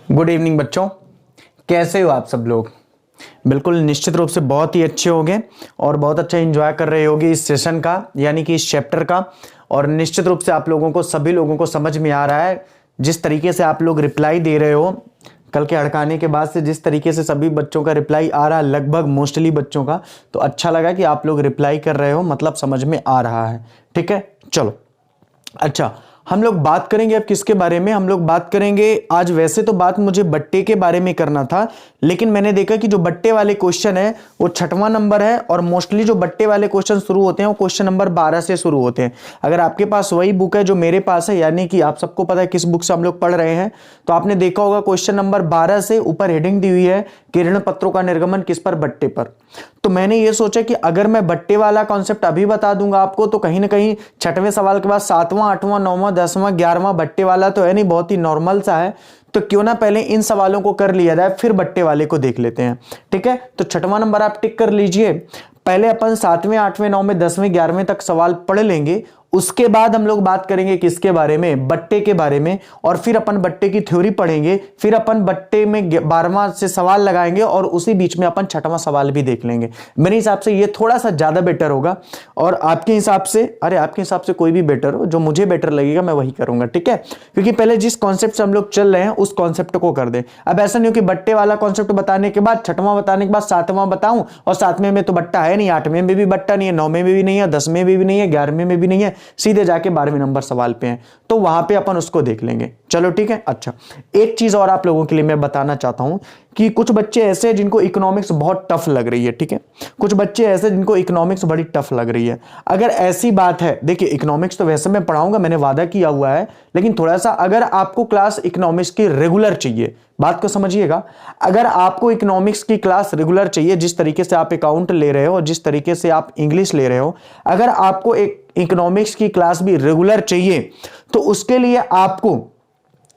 Good evening बच्चों, कैसे हो आप सब लोग। बिल्कुल निश्चित रूप से बहुत ही अच्छे होंगे और बहुत अच्छा एंजॉय कर रहे होगे इस सेशन का, यानी कि इस चैप्टर का। और निश्चित रूप से आप लोगों को, सभी लोगों को समझ में आ रहा है जिस तरीके से आप लोग रिप्लाई दे रहे हो कल के हड़काने के बाद से, जिस तरीके से सभी बच्चों का रिप्लाई आ रहा है, लगभग मोस्टली बच्चों का, तो अच्छा लगा कि आप लोग रिप्लाई कर रहे हो, मतलब समझ में आ रहा है। ठीक है, चलो अच्छा, हम लोग बात करेंगे अब किसके बारे में। हम लोग बात करेंगे आज, वैसे तो बात मुझे बट्टे के बारे में करना था, लेकिन मैंने देखा कि जो बट्टे वाले क्वेश्चन है वो 6वां नंबर है और मोस्टली जो बट्टे वाले क्वेश्चन शुरू होते हैं वो क्वेश्चन नंबर 12 से शुरू होते हैं। अगर आपके पास वही बुक है जो मेरे पास है, यानी कि आप सबको पता है किस बुक से हम लोग पढ़ रहे हैं, तो आपने देखा होगा क्वेश्चन नंबर 12 से ऊपर हेडिंग दी हुई है किरण पत्रों का निर्गमन किस पर, बट्टे पर। तो मैंने ये सोचा कि अगर मैं बट्टे वाला कॉन्सेप्ट अभी बता दूंगा आपको, तो कहीं ना कहीं 6वें सवाल के बाद 7वां, 8वां, 9वां, 10वां, 11वां बट्टे वाला तो है नहीं, बहुत ही नॉर्मल सा है, तो क्यों ना पहले इन सवालों को कर लिया जाए, फिर बट्टे वाले को देख लेते हैं। ठीक है, तो 6वां नंबर आप टिक कर लीजिए। पहले अपन 7वें, 8वें, 9वें, 10वें, 11वें तक सवाल पढ़ लेंगे, उसके बाद हम लोग बात करेंगे किसके बारे में, बट्टे के बारे में, और फिर अपन बट्टे की थ्योरी पढ़ेंगे, फिर अपन बट्टे में 12वां से सवाल लगाएंगे और उसी बीच में अपन 6वां सवाल भी देख लेंगे। मेरे हिसाब से ये थोड़ा सा ज्यादा बेटर होगा, और आपके हिसाब से, अरे आपके हिसाब से कोई भी बेटर हो, जो मुझे बेटर लगेगा मैं वही करूंगा। ठीक है, क्योंकि पहले जिस कॉन्सेप्ट से हम लोग चल रहे हैं उस कॉन्सेप्ट को कर दे। अब ऐसा नहीं हो कि बट्टे वाला कॉन्सेप्ट बताने के बाद 6वां बताने के बाद 7वां बताऊं, और 7वें में तो बट्टा है नहीं, 8वें में भी बट्टा नहीं है, 9वें में भी नहीं है, 10वें में भी नहीं है, 11वें में भी नहीं है, सीधे जाके 12वें नंबर सवाल पे हैं, तो वहां पे अपन उसको देख लेंगे। चलो ठीक है। अच्छा, एक चीज और आप लोगों के लिए मैं बताना चाहता हूं कि कुछ बच्चे ऐसे हैं जिनको इकोनॉमिक्स बहुत टफ लग रही है। ठीक है, कुछ बच्चे ऐसे जिनको इकोनॉमिक्स बड़ी टफ लग रही है। अगर ऐसी बात है, देखिए इकोनॉमिक्स तो वैसे मैं पढ़ाऊंगा, मैंने वादा किया हुआ है, लेकिन थोड़ा सा अगर आपको क्लास इकोनॉमिक्स की रेगुलर चाहिए, बात को समझिएगा, अगर आपको इकोनॉमिक्स की क्लास रेगुलर चाहिए, जिस तरीके से आप अकाउंट ले रहे हो, जिस तरीके से आप इंग्लिश ले रहे हो, अगर आपको एक इकोनॉमिक्स की क्लास भी रेगुलर चाहिए, तो उसके लिए आपको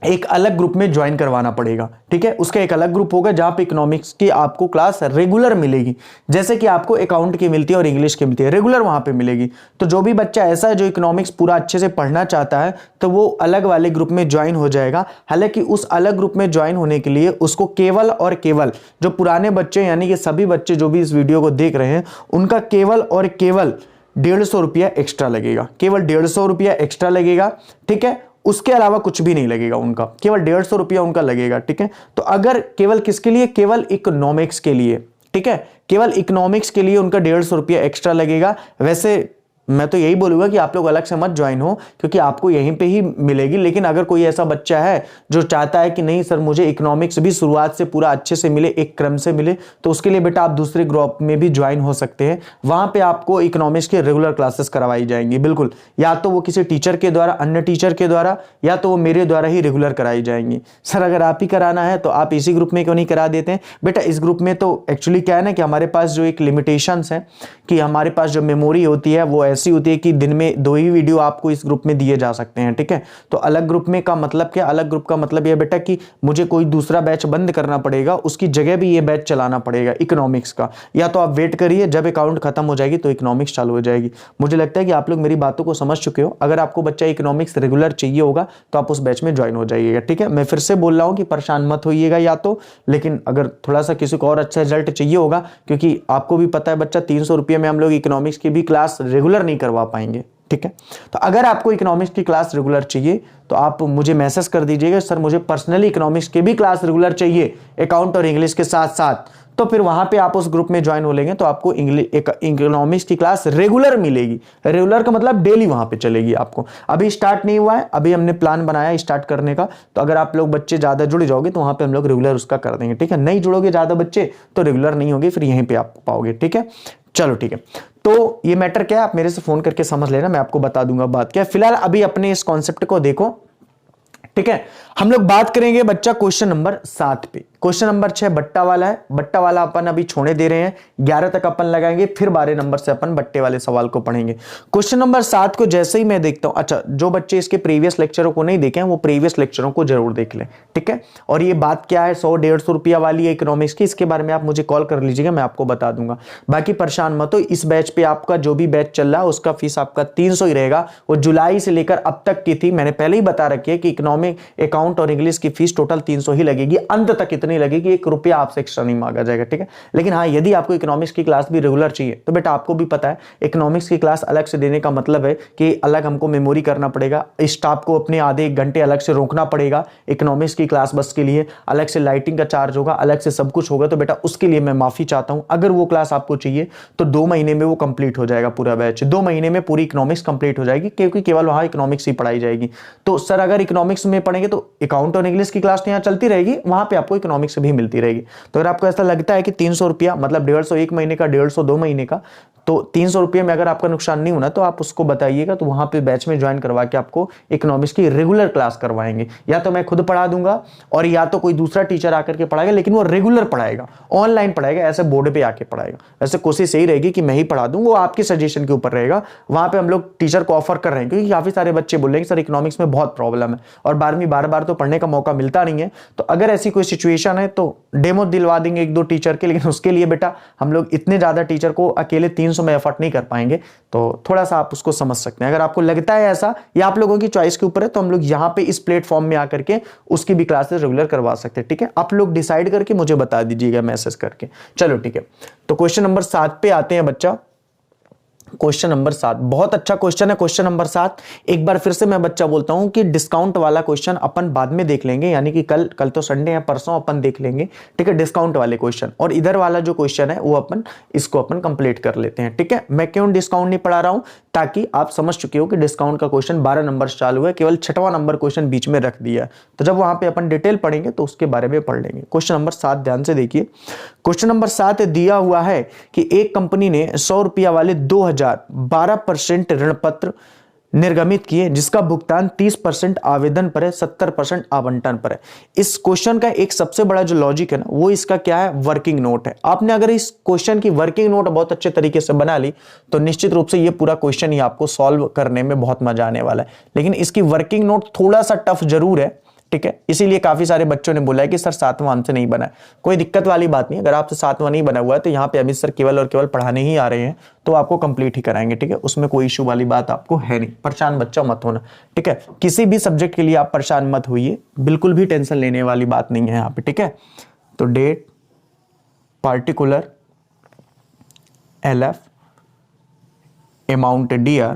एक अलग ग्रुप में ज्वाइन करवाना पड़ेगा। ठीक है, उसका एक अलग ग्रुप होगा जहां पे इकोनॉमिक्स की आपको क्लास रेगुलर मिलेगी, जैसे कि आपको अकाउंट की मिलती है और इंग्लिश की मिलती है, रेगुलर वहां पे मिलेगी। तो जो भी बच्चा ऐसा है जो इकोनॉमिक्स पूरा अच्छे से पढ़ना चाहता है, तो वो अलग वाले ग्रुप में ज्वाइन हो जाएगा। हालांकि उस अलग ग्रुप में ज्वाइन होने के लिए उसको केवल और केवल जो पुराने बच्चे, यानी कि सभी बच्चे जो भी इस वीडियो को देख रहे हैं, उनका केवल और केवल 150 रुपया एक्स्ट्रा लगेगा, केवल 150 रुपया एक्स्ट्रा लगेगा। ठीक है, उसके अलावा कुछ भी नहीं लगेगा उनका, केवल 150 रुपया उनका लगेगा। ठीक है, तो अगर केवल किसके लिए, केवल इकोनॉमिक्स के लिए, ठीक है, केवल इकोनॉमिक्स के लिए उनका 150 रुपया एक्स्ट्रा लगेगा। वैसे मैं तो यही बोलूंगा कि आप लोग अलग से मत ज्वाइन हो, क्योंकि आपको यहीं पे ही मिलेगी। लेकिन अगर कोई ऐसा बच्चा है जो चाहता है कि नहीं सर मुझे इकोनॉमिक्स भी शुरुआत से पूरा अच्छे से मिले, एक क्रम से मिले, तो उसके लिए बेटा आप दूसरे ग्रुप में भी ज्वाइन हो सकते हैं। वहां पे आपको इकोनॉमिक्स के रेगुलर क्लासेस करवाई जाएंगी, बिल्कुल, या तो वो किसी टीचर के द्वारा, अन्य टीचर के द्वारा, या तो वो मेरे द्वारा ही रेगुलर कराई जाएंगी। सर अगर आप ही कराना है तो आप इसी ग्रुप में क्यों नहीं करा देते हैं? बेटा इस ग्रुप में तो एक्चुअली क्या है ना, कि हमारे पास जो एक लिमिटेशंस है, कि हमारे पास जो मेमोरी होती है वो ऐसी होती है कि दिन में 2 ही वीडियो आपको इस ग्रुप में दिए जा सकते हैं। ठीक है, तो अलग ग्रुप में का मतलब क्या, अलग ग्रुप का मतलब यह बेटा कि मुझे कोई दूसरा बैच बंद करना पड़ेगा, उसकी जगह भी ये बैच चलाना पड़ेगा इकोनॉमिक्स का। या तो आप वेट करिए, जब अकाउंट खत्म हो जाएगी तो इकोनॉमिक्स चालू हो जाएगी। मुझे लगता है कि आप लोग मेरी बातों को समझ चुके हो। अगर आपको बच्चा इकोनॉमिक्स रेगुलर चाहिए होगा तो आप उस बैच में ज्वाइन हो जाइएगा। ठीक है, मैं फिर से बोल रहा हूं कि परेशान मत होइएगा या तो, लेकिन अगर थोड़ा सा किसी को और अच्छा रिजल्ट चाहिए होगा, क्योंकि आपको भी पता है बच्चा 300 रुपये में हम लोग इकोनॉमिक्स की भी क्लास रेगुलर नहीं करवा पाएंगे। ठीक है, तो अगर आपको इकोनॉमिक्स की क्लास रेगुलर चाहिए तो आप मुझे मैसेज कर दीजिएगा, सर मुझे पर्सनली इकोनॉमिक्स की भी क्लास रेगुलर चाहिए, अकाउंट और इंग्लिश के साथ साथ, तो फिर वहां पे आप उस ग्रुप में ज्वाइन हो लेंगे तो आपको इकोनॉमिक्स की क्लास रेगुलर मिलेगी। रेगुलर का मतलब डेली वहां पे चलेगी आपको। अभी स्टार्ट नहीं हुआ है, अभी हमने प्लान बनाया स्टार्ट करने का, तो अगर आप लोग बच्चे ज्यादा जुड़ जाओगे तो वहां पे हम लोग रेगुलर उसका कर देंगे। ठीक है, नहीं जुड़ोगे ज्यादा बच्चे तो रेगुलर नहीं होगे, फिर यहीं पे आप पाओगे। ठीक है, चलो ठीक है, तो ये मैटर क्या है आप मेरे से फोन करके समझ लेना, मैं आपको बता दूंगा बात क्या है। फिलहाल अभी अपने इस कॉन्सेप्ट को देखो। ठीक है, हम लोग बात करेंगे बच्चा क्वेश्चन नंबर 7 पे। क्वेश्चन नंबर 6 बट्टा वाला है, बट्टा वाला अपन अभी छोड़े दे रहे हैं, 11 तक अपन लगाएंगे, फिर 12 नंबर से अपन बट्टे वाले सवाल को पढ़ेंगे। क्वेश्चन नंबर 7 को जैसे ही मैं देखता हूं, अच्छा जो बच्चे इसके प्रीवियस लेक्चरों को नहीं देखे हैं वो प्रीवियस लेक्चरों को जरूर देख लें, ठीक है। और ये बात क्या है, 100-150 रुपया वाली है इकोनॉमिक्स की, इसके बारे में आप मुझे कॉल कर लीजिएगा, मैं आपको बता दूंगा। बाकी परेशान मत हो, इस बैच पे आपका जो भी बैच चल रहा है उसका फीस आपका 300 ही रहेगा। वो जुलाई से लेकर अब तक की थी, मैंने पहले ही बता रखी है कि इकोनॉमिक, अकाउंट और इंग्लिश की फीस टोटल 300 ही लगेगी, अंत तक इतनी लगेगी, 1 रुपया आपसे एक्स्ट्रा नहीं मांगा जाएगा, ठीक है। लेकिन हाँ, यदि आपको इकोनॉमिक्स की क्लास भी रेगुलर चाहिए तो बेटा आपको भी पता है इकोनॉमिक्स की क्लास अलग से देने का मतलब है कि अलग हमको मेमोरी करना पड़ेगा, स्टाफ को अपने आधे 1 घंटे अलग से रोकना पड़ेगा, इकोनॉमिक्स की क्लास बस के लिए अलग से लाइटिंग का चार्ज होगा, अलग से सब कुछ होगा। तो बेटा उसके लिए मैं माफी चाहता हूं। अगर वो क्लास आपको चाहिए तो 2 महीने में वो कंप्लीट हो जाएगा, पूरा बैच 2 महीने में पूरी इकोनॉमिक्स कंप्लीट हो जाएगी, क्योंकि केवल वहां इकोनॉमिक्स ही पढ़ाई जाएगी। तो सर अगर इकोनॉमिक्स में पढ़ेंगे तो अकाउंट और इंग्लिश की क्लास तो यहाँ चलती रहेगी, वहां पे आपको इकोनॉमिक्स भी मिलती रहेगी। तो अगर आपको ऐसा लगता है कि 300 रुपया मतलब 150 1 महीने का, 150 2 महीने का, तो 300 रुपये में अगर आपका नुकसान नहीं होना तो आप उसको बताइएगा, तो वहां पे बैच में ज्वाइन करवा के आपको इकोनॉमिक्स की रेगुलर क्लास करवाएंगे। या तो मैं खुद पढ़ा दूंगा और या तो कोई दूसरा टीचर आकर के पढ़ाएगा, लेकिन वो रेगुलर पढ़ाएगा, ऑनलाइन पढ़ाएगा, ऐसे बोर्ड पे आके पढ़ाएगा। वैसे कोशिश यही रहेगी कि मैं ही पढ़ा दूं, वो आपके सजेशन के ऊपर रहेगा। वहां पे हम लोग टीचर को ऑफर कर रहे हैं, क्योंकि काफी सारे बच्चे बोल रहे हैं कि सर इकोनॉमिक्स में बहुत प्रॉब्लम है और 12वीं बार तो पढ़ने का मौका मिलता नहीं है। तो अगर ऐसी कोई सिचुएशन है तो डेमो दिलवा देंगे 1-2 टीचर के, लेकिन उसके लिए बेटा हम लोग इतने ज्यादा टीचर को अकेले 300 में एफर्ट नहीं कर पाएंगे। तो थोड़ा सा आप उसको समझ सकते हैं। अगर आपको लगता है ऐसा, या आप लोगों की चॉइस के ऊपर है, तो हम लोग यहां पे इस प्लेटफॉर्म में आकर के उसकी भी क्लासेस रेगुलर करवा सकते हैं, ठीक है। आप लोग डिसाइड करके मुझे बता दीजिएगा मैसेज करके। चलो ठीक है, तो क्वेश्चन नंबर 7 पे आते हैं बच्चा। क्वेश्चन नंबर 7 बहुत अच्छा क्वेश्चन है। क्वेश्चन नंबर 7 एक बार फिर से मैं बच्चा बोलता हूं कि डिस्काउंट वाला क्वेश्चन अपन बाद में देख लेंगे, यानी कि कल तो संडे है, परसों अपन देख लेंगे, ठीक है, डिस्काउंट वाले क्वेश्चन। और इधर वाला जो क्वेश्चन है वो इसको अपन कंप्लीट कर लेते हैं, ठीक है। मैं क्यों डिस्काउंट नहीं पढ़ा रहा हूं, ताकि आप समझ चुके हो कि डिस्काउंट का क्वेश्चन 12 नंबर से चालू है, केवल 6वां नंबर क्वेश्चन बीच में रख दिया है। तो जब वहां पे अपन डिटेल पढ़ेंगे तो उसके बारे में पढ़ लेंगे। क्वेश्चन नंबर 7 ध्यान से देखिए। क्वेश्चन नंबर 7 दिया हुआ है कि एक कंपनी ने 100 रुपया वाले 2012% ऋण पत्र निर्गमित किए, जिसका भुगतान 30% आवेदन पर है, 70% आवंटन पर है। इस क्वेश्चन का एक सबसे बड़ा जो लॉजिक है ना, वो इसका क्या है, वर्किंग नोट है। आपने अगर इस क्वेश्चन की वर्किंग नोट बहुत अच्छे तरीके से बना ली तो निश्चित रूप से ये पूरा क्वेश्चन ही आपको सॉल्व करने में बहुत मजा आने वाला है। लेकिन इसकी वर्किंग नोट थोड़ा सा टफ जरूर है, ठीक है। इसीलिए काफी सारे बच्चों ने बोला है कि सर 7वां हमसे नहीं बना है। कोई दिक्कत वाली बात नहीं, अगर आपसे 7वां नहीं बना हुआ है तो यहाँ पे अमित सर केवल और केवल पढ़ाने ही आ रहे हैं, तो आपको कंप्लीट ही कराएंगे, ठीक है। उसमें कोई इश्यू वाली बात आपको है नहीं, परेशान बच्चा मत होना, ठीक है। किसी भी सब्जेक्ट के लिए आप परेशान मत होइए, बिल्कुल भी टेंशन लेने वाली बात नहीं है यहाँ पे, ठीक है। तो date, particular, LF, amount DR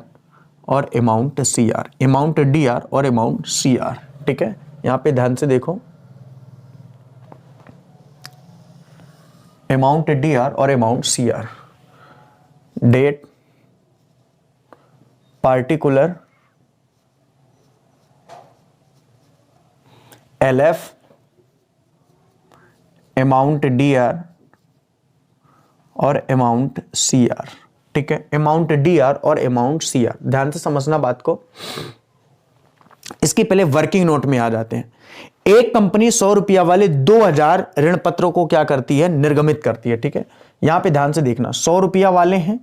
और अमाउंट CR, अमाउंट DR और अमाउंट CR, ठीक है। यहां पे ध्यान से देखो, अमाउंट DR और amount CR, date, particular, LF, amount DR और अमाउंट CR, ठीक है। अमाउंट DR और अमाउंट CR, ध्यान से समझना बात को। इसकी पहले वर्किंग नोट में आ जाते हैं। एक कंपनी 100 रुपया वाले 2000 ऋण पत्रों को क्या करती है, निर्गमित करती है, ठीक है। यहां पे ध्यान से देखना, 100 रुपया वाले हैं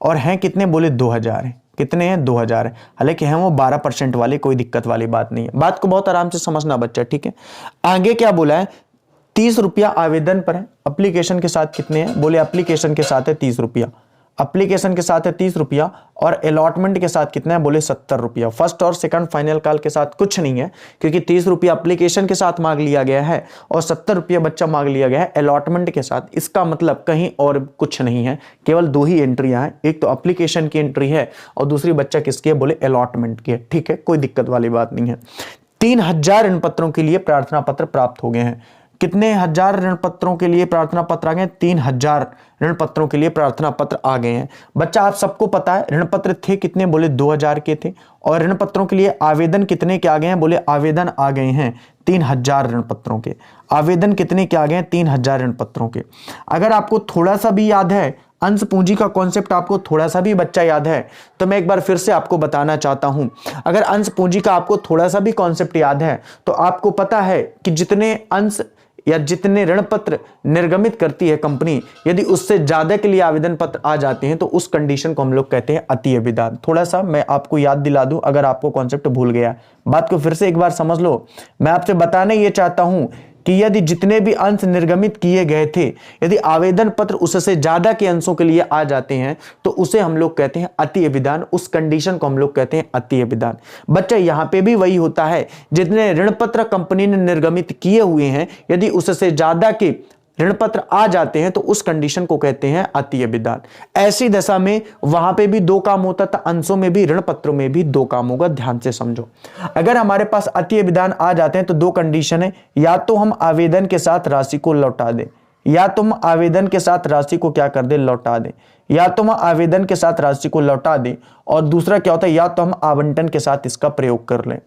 और हैं कितने, बोले 2000 हैं। कितने हैं, 2000 है। हालांकि हैं वो 12% वाले, कोई दिक्कत वाली बात नहीं है। बात को बहुत आराम से समझना बच्चा, ठीक है। आगे क्या बोला है, 30 रुपया आवेदन पर है। एप्लीकेशन के साथ कितने हैं, बोले एप्लीकेशन के साथ है 30 रुपया, एप्लीकेशन के साथ है 30 रुपया, और अलॉटमेंट के साथ कितना है, बोले 70 रुपया। फर्स्ट और सेकंड फाइनल कॉल के साथ कुछ नहीं है, क्योंकि 30 रुपया एप्लीकेशन के साथ मांग लिया गया है और 70 रुपया बच्चा मांग लिया गया है अलॉटमेंट के साथ। इसका मतलब कहीं और कुछ नहीं है, केवल 2 ही एंट्रियां हैं, एक तो एप्लीकेशन की एंट्री है और दूसरी बच्चा किसकी है, बोले अलॉटमेंट की है, ठीक है। कोई दिक्कत वाली बात नहीं है। 3000 ऋण पत्रों के लिए प्रार्थना पत्र प्राप्त हो गए हैं। कितने हजार ऋण पत्रों के लिए प्रार्थना पत्र आ गए, 3000 ऋण पत्रों के लिए प्रार्थना पत्र आ गए हैं। बच्चा आप सबको पता है ऋण पत्र थे कितने, बोले 2000 के थे, और ऋण पत्रों के लिए आवेदन कितने के आ गए हैं, बोले आवेदन आ गए हैं 3000 ऋण पत्रों के। आवेदन कितने के आ गए हैं, 3000 ऋण पत्रों के। अगर आपको थोड़ा सा भी याद है, अंश पूंजी का कॉन्सेप्ट आपको थोड़ा सा भी बच्चा याद है, तो मैं एक बार फिर से आपको बताना चाहता हूं। अगर अंश पूंजी का आपको थोड़ा सा भी कॉन्सेप्ट याद है तो आपको पता है कि जितने अंश या जितने ऋण पत्र निर्गमित करती है कंपनी, यदि उससे ज्यादा के लिए आवेदन पत्र आ जाते हैं तो उस कंडीशन को हम लोग कहते हैं अति विधान। थोड़ा सा मैं आपको याद दिला दूं अगर आपको कॉन्सेप्ट भूल गया, बात को फिर से एक बार समझ लो। मैं आपसे बताना ये चाहता हूं कि यदि जितने भी अंश निर्गमित किए गए थे, यदि आवेदन पत्र उससे ज्यादा के अंशों के लिए आ जाते हैं तो उसे हम लोग कहते हैं अति विधान, उस कंडीशन को हम लोग कहते हैं अति विधान। बच्चा यहां पे भी वही होता है, जितने ऋण पत्र कंपनी ने निर्गमित किए हुए हैं यदि उससे ज्यादा के ऋण पत्र आ जाते हैं तो उस कंडीशन को कहते हैं अति विधान। ऐसी दशा में वहां पे भी दो काम होता था, अंशों में भी ऋण पत्रों में भी दो काम होगा, ध्यान से समझो। अगर हमारे पास अति विधान आ जाते हैं तो दो कंडीशन है, या तो हम आवेदन के साथ राशि को लौटा दें, या तो हम आवेदन के साथ राशि को क्या कर दें, लौटा दें, या तो हम आवेदन के साथ राशि को लौटा दें, और दूसरा क्या होता है, या तो हम आवंटन के साथ इसका प्रयोग कर लें।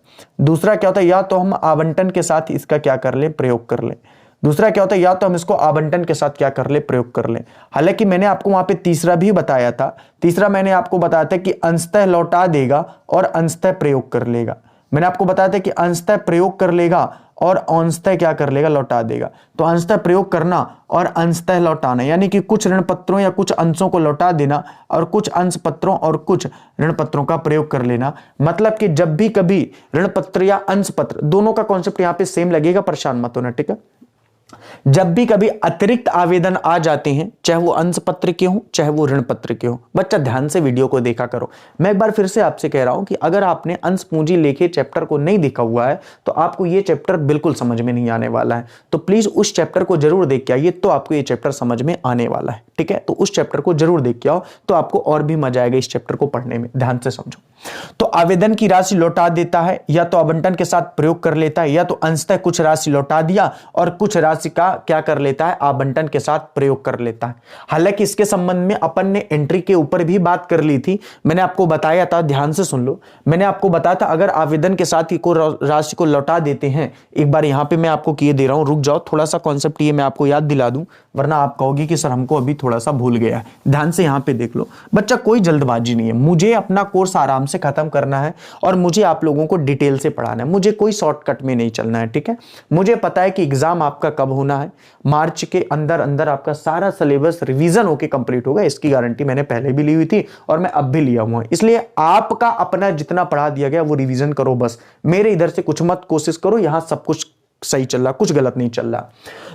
दूसरा क्या होता है, या तो हम आवंटन के साथ इसका क्या कर लें, प्रयोग कर लें। दूसरा क्या होता है, या तो हम इसको आवंटन के साथ क्या कर ले, प्रयोग कर ले। हालांकि मैंने आपको वहां पे तीसरा भी बताया था, तीसरा मैंने आपको बताया था कि अंशतः लौटा देगा और अंशतः प्रयोग कर लेगा। मैंने आपको बताया था कि अंशतः प्रयोग कर लेगा और अंशतः क्या कर लेगा, लौटा देगा। तो अंशतः प्रयोग करना और अंशतः लौटाना, यानी कि कुछ ऋण पत्रों या कुछ अंशों को लौटा देना और कुछ अंश पत्रों और कुछ ऋण पत्रों का प्रयोग कर लेना। मतलब कि जब भी कभी ऋण पत्र या अंश पत्र, दोनों का कॉन्सेप्ट यहां पे सेम लगेगा, परेशान मत होना, ठीक है। जब भी कभी अतिरिक्त आवेदन आ जाते हैं, चाहे वो अंश पत्र के हो चाहे वो ऋण पत्र के हो, बच्चा ध्यान से वीडियो को देखा करो। मैं एक बार फिर से आपसे कह रहा हूं कि अगर आपने अंश पूंजी लेखे चैप्टर को नहीं देखा हुआ है तो आपको ये चैप्टर बिल्कुल समझ में नहीं आने वाला है। तो प्लीज उस चैप्टर को जरूर देख के आइए, तो आपको ये चैप्टर समझ में आने वाला है, ठीक है। तो उस चैप्टर को जरूर देख के आओ, तो आपको और भी मजा आएगा इस चैप्टर को पढ़ने में। ध्यान से समझो। तो आवेदन की राशि लौटा देता है, या तो आवंटन के साथ प्रयोग कर लेता है, या तो अंशतः कुछ राशि लौटा दिया और कुछ राशि का क्या कर लेता है, आवंटन के साथ प्रयोग कर लेता है। हालांकि इसके संबंध में अपन ने एंट्री के ऊपर भी बात कर ली थी, मैंने आपको बताया था, ध्यान से सुन लो। मैंने आपको बताया था अगर आवेदन के साथ ही को राशि को लौटा देते हैं, एक बार यहां पे मैं आपको किए दे रहा हूं, रुक जाओ, थोड़ा सा कॉन्सेप्ट ये मैं आपको याद दिला दूं, वरना आप कहोगे कि सर हमको अभी थोड़ा सा भूल गया है। ध्यान से यहां पे देख लो बच्चा, कोई जल्दबाजी नहीं है, मुझे अपना कोर्स आराम से खत्म करना है और मुझे आप लोगों को डिटेल से पढ़ाना है, मुझे कोई शॉर्टकट में नहीं चलना है, ठीक है। मुझे पता है कि एग्जाम आपका कब होना है, मार्च के अंदर अंदर आपका सारा सिलेबस रिवीजन होके कंप्लीट होगा, इसकी गारंटी मैंने पहले भी ली हुई थी और मैं अब भी लिया हुआ हूं। इसलिए आपका अपना जितना पढ़ा दिया गया वो रिवीजन करो बस, मेरे इधर से कुछ मत कोशिश करो, यहां सब कुछ सही चल रहा, कुछ गलत नहीं चल रहा।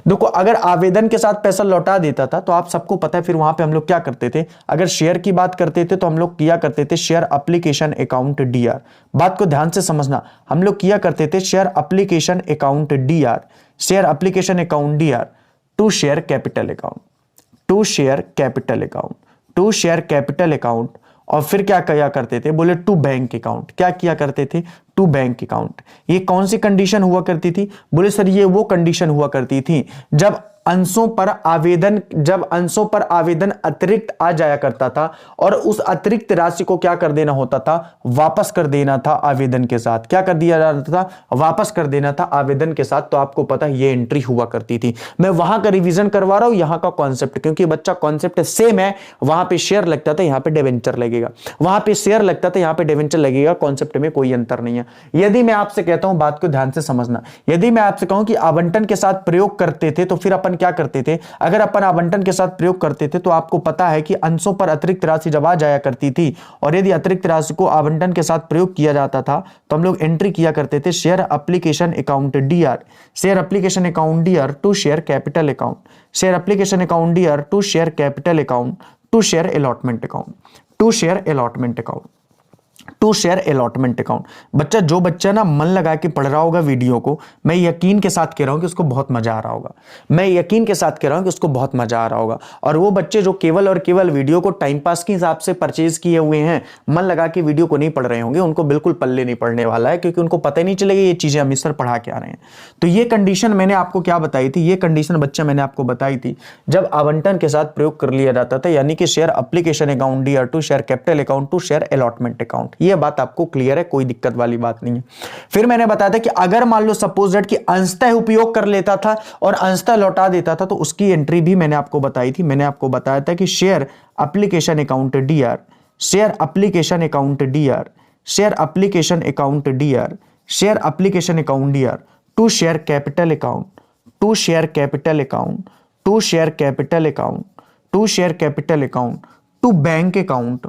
देखो अगर आवेदन के साथ पैसा लौटा देता था तो आप सबको पता है फिर वहां पे हम लोग क्या करते थे, अगर शेयर की बात करते थे तो हम लोग किया करते थे शेयर एप्लीकेशन अकाउंट डीआर। बात को ध्यान से समझना, हम लोग किया करते थे share application account DR, share application account DR to share capital account, to share capital account, to share capital account, और फिर क्या किया करते थे, बोले टू बैंक अकाउंट। क्या किया करते थे, टू बैंक अकाउंट। ये कौन सी कंडीशन हुआ करती थी, बोले सर ये वो कंडीशन हुआ करती थी जब अंशों पर आवेदन अतिरिक्त आ जाया करता था और उस अतिरिक्त राशि को क्या कर देना होता था, वापस कर देना था आवेदन के साथ। क्या कर दिया जाता था, वापस कर देना था आवेदन के साथ। तो आपको पता है ये एंट्री हुआ करती थी। मैं वहां का रिवीजन करवा रहा हूं, यहां का कॉन्सेप्ट, क्योंकि बच्चा कॉन्सेप्ट सेम है। वहां पे शेयर लगता था, यहां पे डिवेंचर लगेगा, वहां पे शेयर लगता था, यहां पे डिवेंचर लगेगा, कॉन्सेप्ट में कोई अंतर नहीं है। यदि मैं आपसे कहता हूं, बात को ध्यान से समझना, यदि मैं आपसे कहूं कि आवंटन के साथ प्रयोग करते थे तो फिर अपन क्या करते थे, अगर अपन आवंटन के साथ प्रयोग करते थे तो आपको पता है कि अंशों पर अतिरिक्त राशि जब आ जाया करती थी और यदि अतिरिक्त राशि को आवंटन के साथ प्रयोग किया जाता था तो हम लोग एंट्री किया करते थे share application account DR, share application account DR to share capital account, share application account DR to share capital account, to share allotment account, to share allotment account, to share allotment account. बच्चा जो बच्चा ना मन लगा के पढ़ रहा होगा वीडियो को, मैं यकीन के साथ कह रहा हूं कि उसको बहुत मजा आ रहा होगा, मैं यकीन के साथ कह रहा हूं कि उसको बहुत मजा आ रहा होगा। और वो बच्चे जो केवल और केवल वीडियो को टाइम पास के हिसाब से परचेज किए हुए हैं, मन लगा के वीडियो को नहीं पढ़ रहे होंगे, उनको बिल्कुल पल्ले नहीं पड़ने वाला है, क्योंकि उनको पता ही नहीं चलेगा ये चीजें अमित सर पढ़ा के आ रहे हैं। तो ये कंडीशन मैंने आपको क्या बताई थी, ये कंडीशन बच्चा मैंने आपको बताई थी जब आवंटन के साथ प्रयोग कर लिया जाता था, यानी कि share application account DR to share capital account to share allotment account. ये बात आपको क्लियर है, कोई दिक्कत वाली बात नहीं है। फिर मैंने बताया था कि अगर मान लो सपोज दैट कि अंशतः उपयोग कर लेता था और अंशतः लौटा देता था तो उसकी एंट्री भी मैंने आपको बताई थी। मैंने आपको बताया था कि share application account DR, share application account DR, share application account DR, share application account DR to share capital account, to share capital account, to share capital account, to share capital account, to bank account,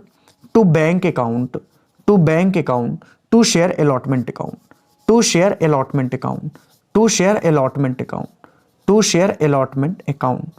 to bank account, to bank account, to share allotment account, to share allotment account, to share allotment account, to share allotment account,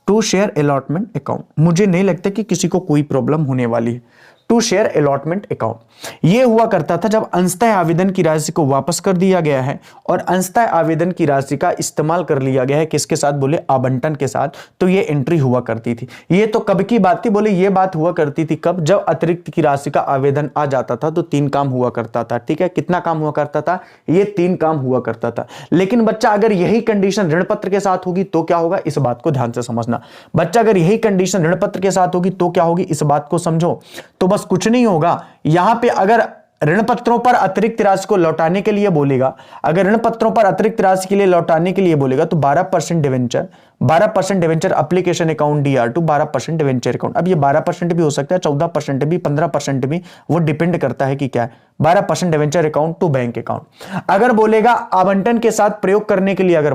to share allotment account. मुझे नहीं लगता कि किसी को कोई problem होने वाली है। टू शेयर अलॉटमेंट अकाउंट ये हुआ करता था जब अंशतः आवेदन की राशि को वापस कर दिया गया है और अंशतः आवेदन की राशि का इस्तेमाल कर लिया गया है किसके साथ, बोले आवंटन के साथ, तो ये एंट्री हुआ करती थी। ये तो कब की बात थी, बोले ये बात हुआ करती थी कब, जब अतिरिक्त की राशि का आवेदन आ जाता था तो 3 काम हुआ करता था। ठीक है, कितना काम हुआ करता था, ये 3 काम हुआ करता था। लेकिन बच्चा अगर यही कंडीशन ऋण पत्र के साथ होगी तो क्या होगा, इस बात को ध्यान से समझना। बच्चा अगर यही कंडीशन ऋण पत्र के साथ होगी तो क्या होगी, इस बात को समझो। तो बस कुछ नहीं होगा, यहां पे अगर ऋण पत्रों पर अतिरिक्त राशि को लौटाने के लिए बोलेगा, अगर ऋण पत्रों पर अतिरिक्त राशि के लिए लौटाने के लिए बोलेगा तो 12% debenture, 12% debenture application account DR2, 12% debenture account. अब ये 12% भी हो सकता है, 14% भी, 15% भी, वो डिपेंड करता है कि क्या है। 12% debenture account to bank account. अगर बोलेगा आवंटन के साथ प्रयोग करने के लिए, अगर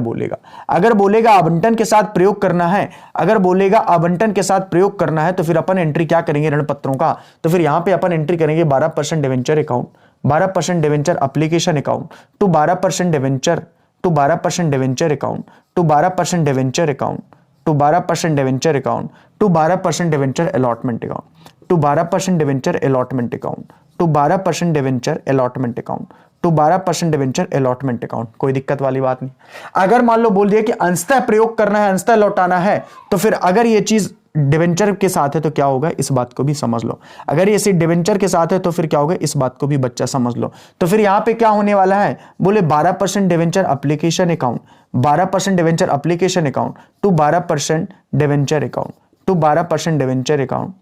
बोलेगा आवंटन के साथ प्रयोग करना है, अगर बोलेगा आवंटन के साथ प्रयोग करना है तो फिर अपन एंट्री क्या करेंगे ऋण पत्रों का, तो फिर यहां पे अपन एंट्री करेंगे 12% debenture account, 12% debenture application account to 12% debenture, to 12% debenture account, to 12% debenture account, to 12% debenture account, to 12% debenture allotment account, to 12% debenture allotment account, to 12% debenture allotment account, to 12% debenture allotment account. कोई दिक्कत वाली बात नहीं। अगर मान लो बोल दिया कि अंशतः प्रयोग करना है, अंशतः लौटाना है, तो फिर अगर ये चीज डिवेंचर के साथ है तो क्या होगा, इस बात को भी समझ लो। अगर ये डिवेंचर के साथ है तो फिर क्या होगा, इस बात को भी बच्चा समझ लो। तो फिर यहां पे क्या होने वाला है, बोले 12% debenture application account, 12% debenture application account to 12% debenture account, to 12% debenture account,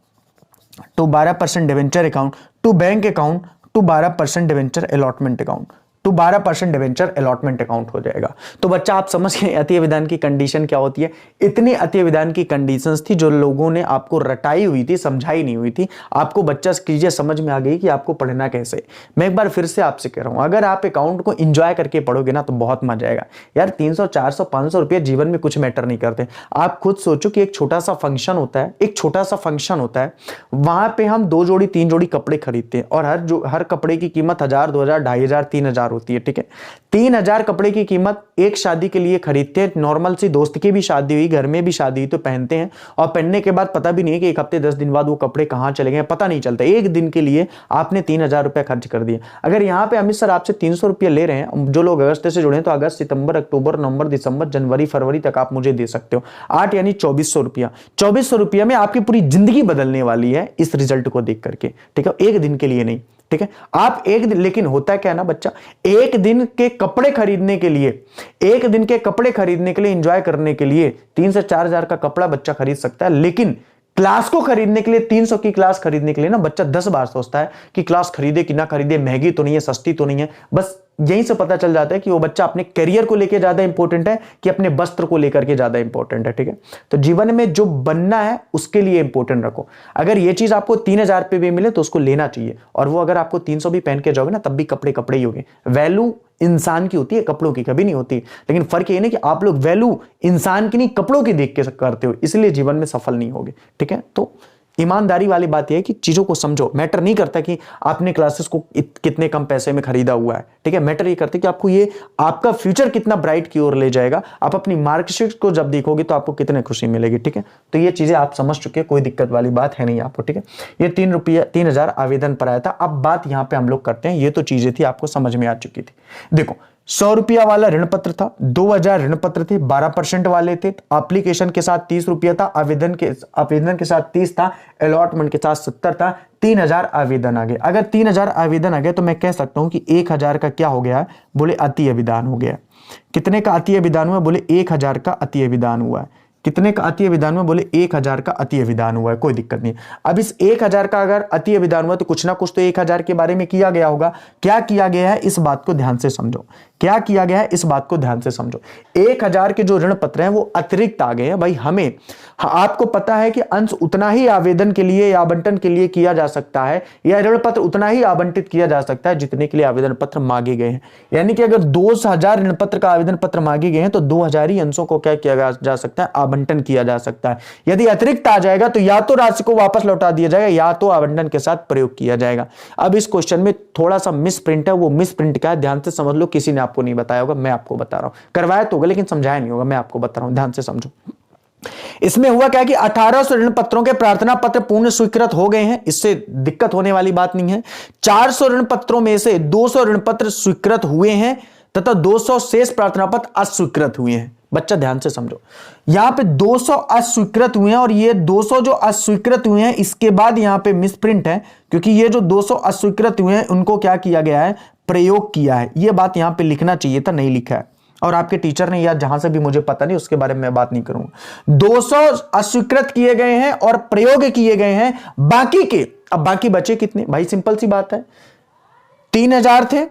to 12% debenture account to bank account, to 12% debenture allotment account, तो 12% डिवेंचर अलॉटमेंट अकाउंट हो जाएगा। तो बच्चा आप समझ गए अतिय विधान की कंडीशन क्या होती है। इतनी अतिय विधान की कंडीशंस थी जो लोगों ने आपको रटाई हुई थी, समझाई नहीं हुई थी। आपको बच्चा कीजिए समझ में आ गई कि आपको पढ़ना कैसे। मैं एक बार फिर से आपसे कह रहा हूं, अगर आप अकाउंट को इंजॉय करके पढ़ोगे ना तो बहुत मजा आएगा यार। 300 400 500 रुपये जीवन में कुछ मैटर नहीं करते। आप खुद सोचो कि एक छोटा सा फंक्शन होता है, एक छोटा सा फंक्शन होता है, वहां पे हम 2 जोड़ी 3 जोड़ी कपड़े खरीदते हैं और हर कपड़े की कीमत 1000 2000 2500 3000 होती है। ठीक है, 3000 कपड़े की कीमत एक शादी के लिए खरीदते हैं। नॉर्मल सी दोस्त की भी शादी हुई, घर में भी शादी हुई तो पहनते हैं, और पहनने के बाद पता भी नहीं है कि 1 हफ्ते 10 दिन बाद वो कपड़े कहां चले गए, पता नहीं चलता। एक दिन के लिए आपने 3000 रुपए खर्च कर दिए। अगर यहां पे अमित सर आपसे 300 रुपये ले रहे हैं, जो लोग अगस्त से जुड़े हैं तो अगस्त सितंबर अक्टूबर नवंबर दिसंबर जनवरी फरवरी तक आप मुझे दे सकते हो 8 यानी 2400 रुपया। 2400 रुपया में आपकी पूरी जिंदगी बदलने वाली है इस रिजल्ट को देख करके। ठीक है, एक दिन के लिए नहीं। ठीक है, आप एक दिन, लेकिन होता क्या है ना बच्चा, एक दिन के कपड़े खरीदने के लिए, एक दिन के कपड़े खरीदने के लिए, एंजॉय करने के लिए 3 से 4000 का कपड़ा बच्चा खरीद सकता है। लेकिन क्लास को खरीदने के लिए, 300 की क्लास खरीदने के लिए ना बच्चा 10 बार सोचता है कि क्लास खरीदे कि ना खरीदे, महंगी तो नहीं है, सस्ती तो नहीं है। बस यहीं से पता चल जाता है कि वो बच्चा अपने करियर को लेकर ज्यादा इंपॉर्टेंट है कि अपने वस्त्र को लेकर के ज्यादा इंपॉर्टेंट है। ठीक है, तो जीवन में जो बनना है उसके लिए इंपॉर्टेंट रखो। अगर ये चीज आपको 3000 पे भी मिले तो उसको लेना चाहिए, और वो अगर आपको 300 भी पहन के जाओगे ना तब भी कपड़े कपड़े ही होंगे। वैल्यू इंसान की होती है, कपड़ों की कभी नहीं होती। लेकिन फर्क ये नहीं कि आप लोग वैल्यू इंसान की नहीं कपड़ों की देख के करते हो, इसलिए जीवन में सफल नहीं होगे। ठीक है, तो ईमानदारी वाली बात यह है कि चीजों को समझो। मैटर नहीं करता कि आपने क्लासेस को कितने कम पैसे में खरीदा हुआ है। ठीक है, मैटर ये करता है कि आपको ये आपका फ्यूचर कितना ब्राइट की ओर ले जाएगा। आप अपनी मार्कशीट को जब देखोगे तो आपको कितने खुशी मिलेगी। ठीक है, तो ये चीजें आप समझ चुके हैं, कोई दिक्कत वाली बात है नहीं आपको। ठीक है, ये 3000 आवेदन पर आया था। अब बात यहां पर हम लोग करते हैं, ये तो चीजें थी आपको समझ में आ चुकी थी। देखो 100 रुपया वाला ऋण पत्र था, 2000 ऋण पत्र थे, 12% वाले थे, एप्लीकेशन के साथ 30 रुपया था, आवेदन के साथ 30 था, अलॉटमेंट के साथ 70 था, 3000 आवेदन आ गए। अगर 3000 आवेदन आ गए तो मैं कह सकता हूं कि 1000 का क्या हो गया, बोले अति अभिदान हो गया। कितने का अति अभिदान हुआ, बोले 1000 का अति अभिदान हुआ है। कितने का अति विधान हुआ? बोले 1000 का अति विधान हुआ है, कोई दिक्कत नहीं। अब इस 1000 का अगर अति विधान हुआ तो कुछ ना कुछ तो 1000 के बारे में किया गया होगा। क्या किया गया है इस बात को ध्यान से समझो, क्या किया गया है इस बात को ध्यान से समझो। 1000 के जो ऋण पत्र हैं वो अतिरिक्त आ गए हैं भाई। हमें आपको पता है कि अंश उतना ही आवेदन के लिए या आवंटन के लिए किया जा सकता है, या ऋण पत्र उतना ही आवंटित किया जा सकता है जितने के लिए आवेदन पत्र मांगे गए हैं। यानी कि अगर 2000 ऋण पत्र का आवेदन पत्र मांगे गए हैं तो 2000 ही अंशों को क्या किया जा सकता है? आवंटन किया जा सकता है। यदि अतिरिक्त आ जाएगा तो या तो राशि को वापस लौटा दिया जाएगा या तो आवंटन के साथ प्रयोग किया जाएगा। अब इस क्वेश्चन में थोड़ा सा मिस प्रिंट है, वो मिस प्रिंट क्या है ध्यान से समझ लो। किसी ने आपको नहीं बताया होगा, मैं आपको बता रहा हूं। करवाया तो होगा लेकिन समझाया नहीं होगा, मैं आपको बता रहा हूं, ध्यान से समझो। इसमें हुआ क्या कि 1800 ऋण पत्रों के प्रार्थना पत्र पूर्ण स्वीकृत हो गए हैं, इससे दिक्कत होने वाली बात नहीं है। 400 ऋण पत्रों में से 200 ऋण पत्र स्वीकृत हुए हैं तथा 200 शेष प्रार्थना पत्र अस्वीकृत हुए हैं। बच्चा ध्यान से समझो, यहां पे 200 अस्वीकृत हुए हैं और ये 200 जो अस्वीकृत हुए हैं इसके बाद यहां पे मिसप्रिंट है, क्योंकि ये जो 200 अस्वीकृत हुए हैं उनको क्या किया गया है? प्रयोग किया है। ये बात यहां पे लिखना चाहिए था, नहीं लिखा है, और आपके टीचर ने, या जहां से भी मुझे पता नहीं, उसके बारे में मैं बात नहीं करूंगा। 200 अस्वीकृत किए गए हैं और प्रयोग किए गए हैं, बाकी के, अब बाकी बचे कितने भाई? सिंपल सी बात है, 3000 थे,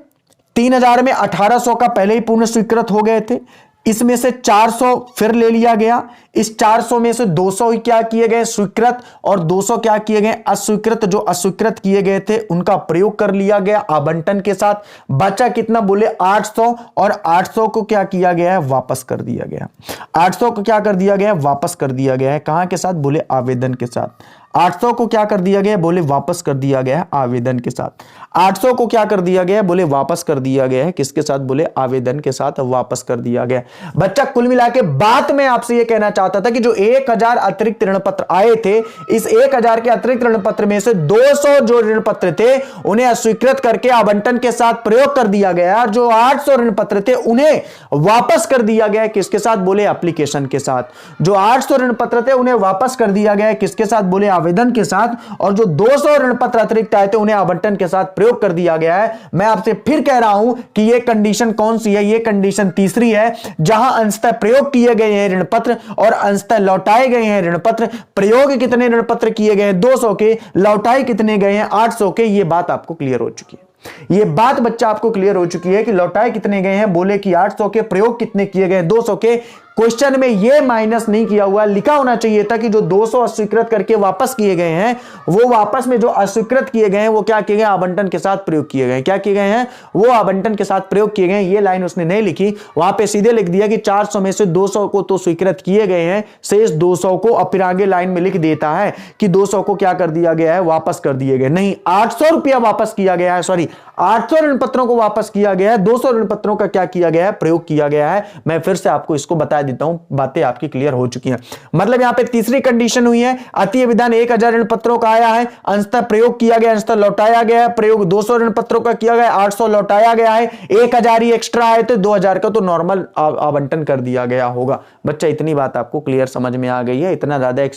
3000 में 1800 का पहले ही पूर्ण स्वीकृत हो गए थे, इसमें से 400 फिर ले लिया गया, इस 400 में से 200 ही क्या किए गए? स्वीकृत, और 200 क्या किए गए? अस्वीकृत। जो अस्वीकृत किए गए थे उनका प्रयोग कर लिया गया आवंटन के साथ। बचा कितना? बोले 800, और 800 को क्या किया गया है? वापस कर दिया गया। 800 को क्या कर दिया गया? वापस कर दिया गया है। कहां के साथ? बोले आवेदन के साथ। 800 को क्या कर दिया गया? बोले वापस कर दिया गया है आवेदन के साथ। 800 को क्या कर दिया गया? बोले वापस कर दिया गया है किसके साथ? बोले आवेदन के साथ वापस कर दिया गया। बच्चा कुल मिला के बात में आपसे यह कहना चाहता था कि जो 1000 अतिरिक्त ऋण पत्र आए थे, इस 1000 के अतिरिक्त ऋण पत्र में से 200 जो ऋण पत्र थे उन्हें अस्वीकृत करके आवंटन के साथ प्रयोग कर दिया गया, और जो 800 ऋण पत्र थे उन्हें वापस कर दिया गया किसके साथ? बोले एप्लीकेशन के साथ। जो 800 ऋण पत्र थे उन्हें वापस कर दिया गया किसके साथ? बोले आवेदन के साथ, और जो 200 ऋण पत्र अतिरिक्त आए थे उन्हें आवंटन के साथ प्रयोग कर दिया गया है। मैं आपसे फिर कह रहा हूं कि यह कंडीशन कौन सी है? यह कंडीशन तीसरी है, जहां अंशतः प्रयोग किए गए हैं ऋण पत्र और अंशतः लौटाए गए हैं ऋण पत्र। प्रयोग कितने ऋण पत्र किए गए हैं? 200 के। लौटाए कितने गए हैं? 800 के। यह बात आपको क्लियर हो चुकी है। यह बात बच्चा आपको क्लियर हो चुकी है कि लौटाए कितने गए हैं? बोले कि 800 के। प्रयोग कितने किए गए? 200 के। क्वेश्चन में यह माइनस नहीं किया हुआ, लिखा होना चाहिए था कि जो 200 अस्वीकृत करके वापस किए गए हैं, वो वापस में जो अस्वीकृत किए गए हैं वो क्या किए गए? आवंटन के साथ प्रयोग किए गए। क्या किए गए हैं? वो आवंटन के साथ प्रयोग किए गए। ये लाइन उसने नहीं लिखी, वहां पे सीधे लिख दिया कि 400 में से 200 को तो स्वीकृत किए गए हैं, शेष 200 को, और फिर आगे लाइन में लिख देता है कि 200 को क्या कर दिया गया है? वापस कर दिए गए। नहीं, 800 रुपया वापस किया गया है, सॉरी 800 ऋण पत्रों को वापस किया गया है, 200 ऋण पत्रों का क्या किया गया है? प्रयोग किया गया है। मैं फिर से आपको इसको बता देता हूं, बातें आपकी क्लियर हो चुकी हैं। मतलब यहां पे तीसरी कंडीशन हुई है, अति विधान 1000 ऋण पत्रों का आया है, अंशतः प्रयोग किया गया, अंशतः लौटाया गया है। प्रयोग 200 ऋण पत्रों का किया गया, 800 लौटाया गया है, 1000 ही एक्स्ट्रा आए थे, 2000 का तो नॉर्मल आवंटन कर दिया गया होगा। बच्चा इतनी बात आपको क्लियर समझ में आ गई है, इतना ज्यादा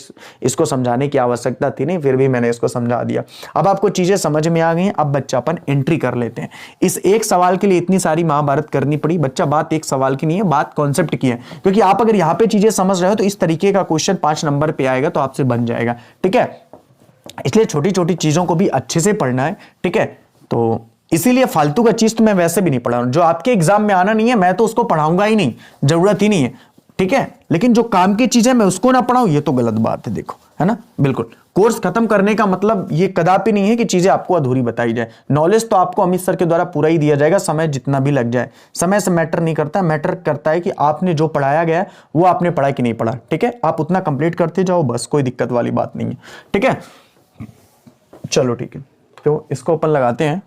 इसको समझाने की आवश्यकता थी नहीं, फिर भी मैंने इसको समझा दिया। अब आपको चीजें समझ में आ गई हैं। अब बच्चा अपन एंट्री कर लेते हैं। इस एक सवाल के लिए इतनी सारी महाभारत करनी पड़ी। बच्चा बात एक सवाल की नहीं है, बात कॉन्सेप्ट की है, क्योंकि आप अगर यहां पे चीजें समझ रहे हो तो इस तरीके का क्वेश्चन 5 नंबर पे आएगा तो आपसे बन जाएगा। ठीक है, इसलिए छोटी छोटी चीजों को भी अच्छे से पढ़ना है। ठीक है, तो इसीलिए फालतू का चीज तो मैं वैसे भी नहीं पढ़ा रहा हूं। जो आपके एग्जाम में आना नहीं है मैं तो उसको पढ़ाऊंगा ही नहीं, जरूरत ही नहीं है। ठीक है, लेकिन जो काम की चीज है मैं उसको ना पढ़ाऊं, ये तो गलत बात है। देखो, है ना, बिल्कुल। कोर्स खत्म करने का मतलब ये कदापि नहीं है कि चीजें आपको अधूरी बताई जाए। नॉलेज तो आपको अमित सर के द्वारा पूरा ही दिया जाएगा, समय जितना भी लग जाए। समय से मैटर नहीं करता, मैटर करता है कि आपने जो पढ़ाया गया है वो आपने पढ़ा कि नहीं पढ़ा। ठीक है, आप उतना कंप्लीट करते जाओ, बस, कोई दिक्कत वाली बात नहीं है। ठीक है, चलो ठीक है, तो इसको अपन लगाते हैं।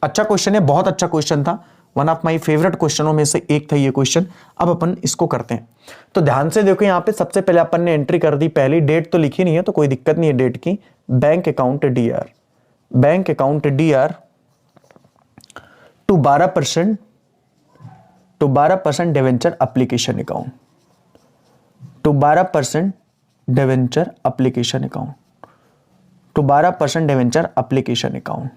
अच्छा क्वेश्चन है, बहुत अच्छा क्वेश्चन था, वन ऑफ माई फेवरेट क्वेश्चनों में से एक था ये क्वेश्चन। अब अपन इसको करते हैं। तो ध्यान से देखो, यहां पे सबसे पहले अपन ने एंट्री कर दी, पहली डेट तो लिखी नहीं है तो कोई दिक्कत नहीं है डेट की। Bank account DR, bank account DR to 12% debenture application account, to 12% debenture application account, to 12% debenture application account,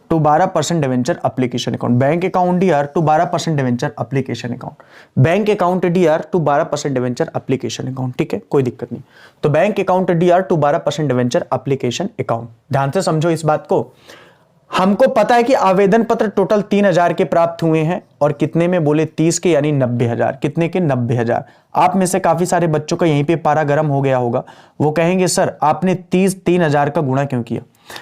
to to 12% debenture application account. Bank account DR to 12% debenture application account. Bank account DR to 12% debenture application account. ठीक है, कोई दिक्कत नहीं। तो bank account DR to 12% debenture application account. ध्यान से समझो इस बात को। हमको पता है कि आवेदन पत्र टोटल 3,000 के प्राप्त हुए हैं और कितने में बोले 30 के, यानी 90,000। कितने के? 90,000। आप में से काफी सारे बच्चों का यहीं पे पारा गर्म हो गया होगा। वो कहेंगे सर आपने 3,000 का गुणा क्यों किया?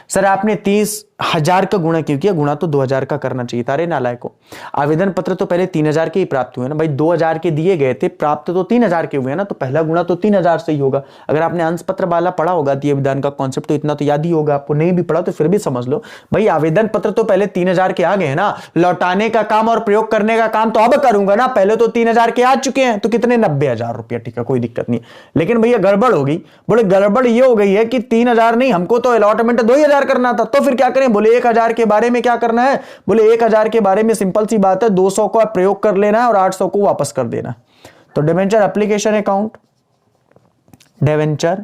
सर आपने 30,000 का गुणा क्यों किया? गुणा तो 2,000 का करना चाहिए था। अरे नालायको, आवेदन पत्र तो पहले 3,000 के ही प्राप्त हुए ना भाई। 2,000 के दिए गए थे, प्राप्त तो 3,000 के हुए ना, तो पहला गुणा तो 3,000 से ही होगा। अगर आपने अंश पत्र वाला पढ़ा होगा दिए विधान का कॉन्सेप्ट तो इतना तो याद ही होगा आपको। नहीं भी पढ़ा तो फिर भी समझ लो भाई, आवेदन पत्र तो पहले 3,000 के आ गए ना, लौटाने का काम और प्रयोग करने का काम तो अब करूंगा ना। पहले तो 3,000 के आ चुके हैं, तो कितने? 90,000 रुपया। ठीक है, कोई दिक्कत नहीं। लेकिन भैया गड़बड़ होगी। बोले गड़बड़ ये हो गई है कि 3,000 नहीं, हमको तो अलॉटमेंट 2,000 करना था। तो फिर क्या करें? बोले 1,000 के बारे में क्या करना है? बोले 1,000 के बारे में सिंपल सी बात है, 200 को प्रयोग कर लेना है और 800 को वापस कर देना। तो debenture application account, debenture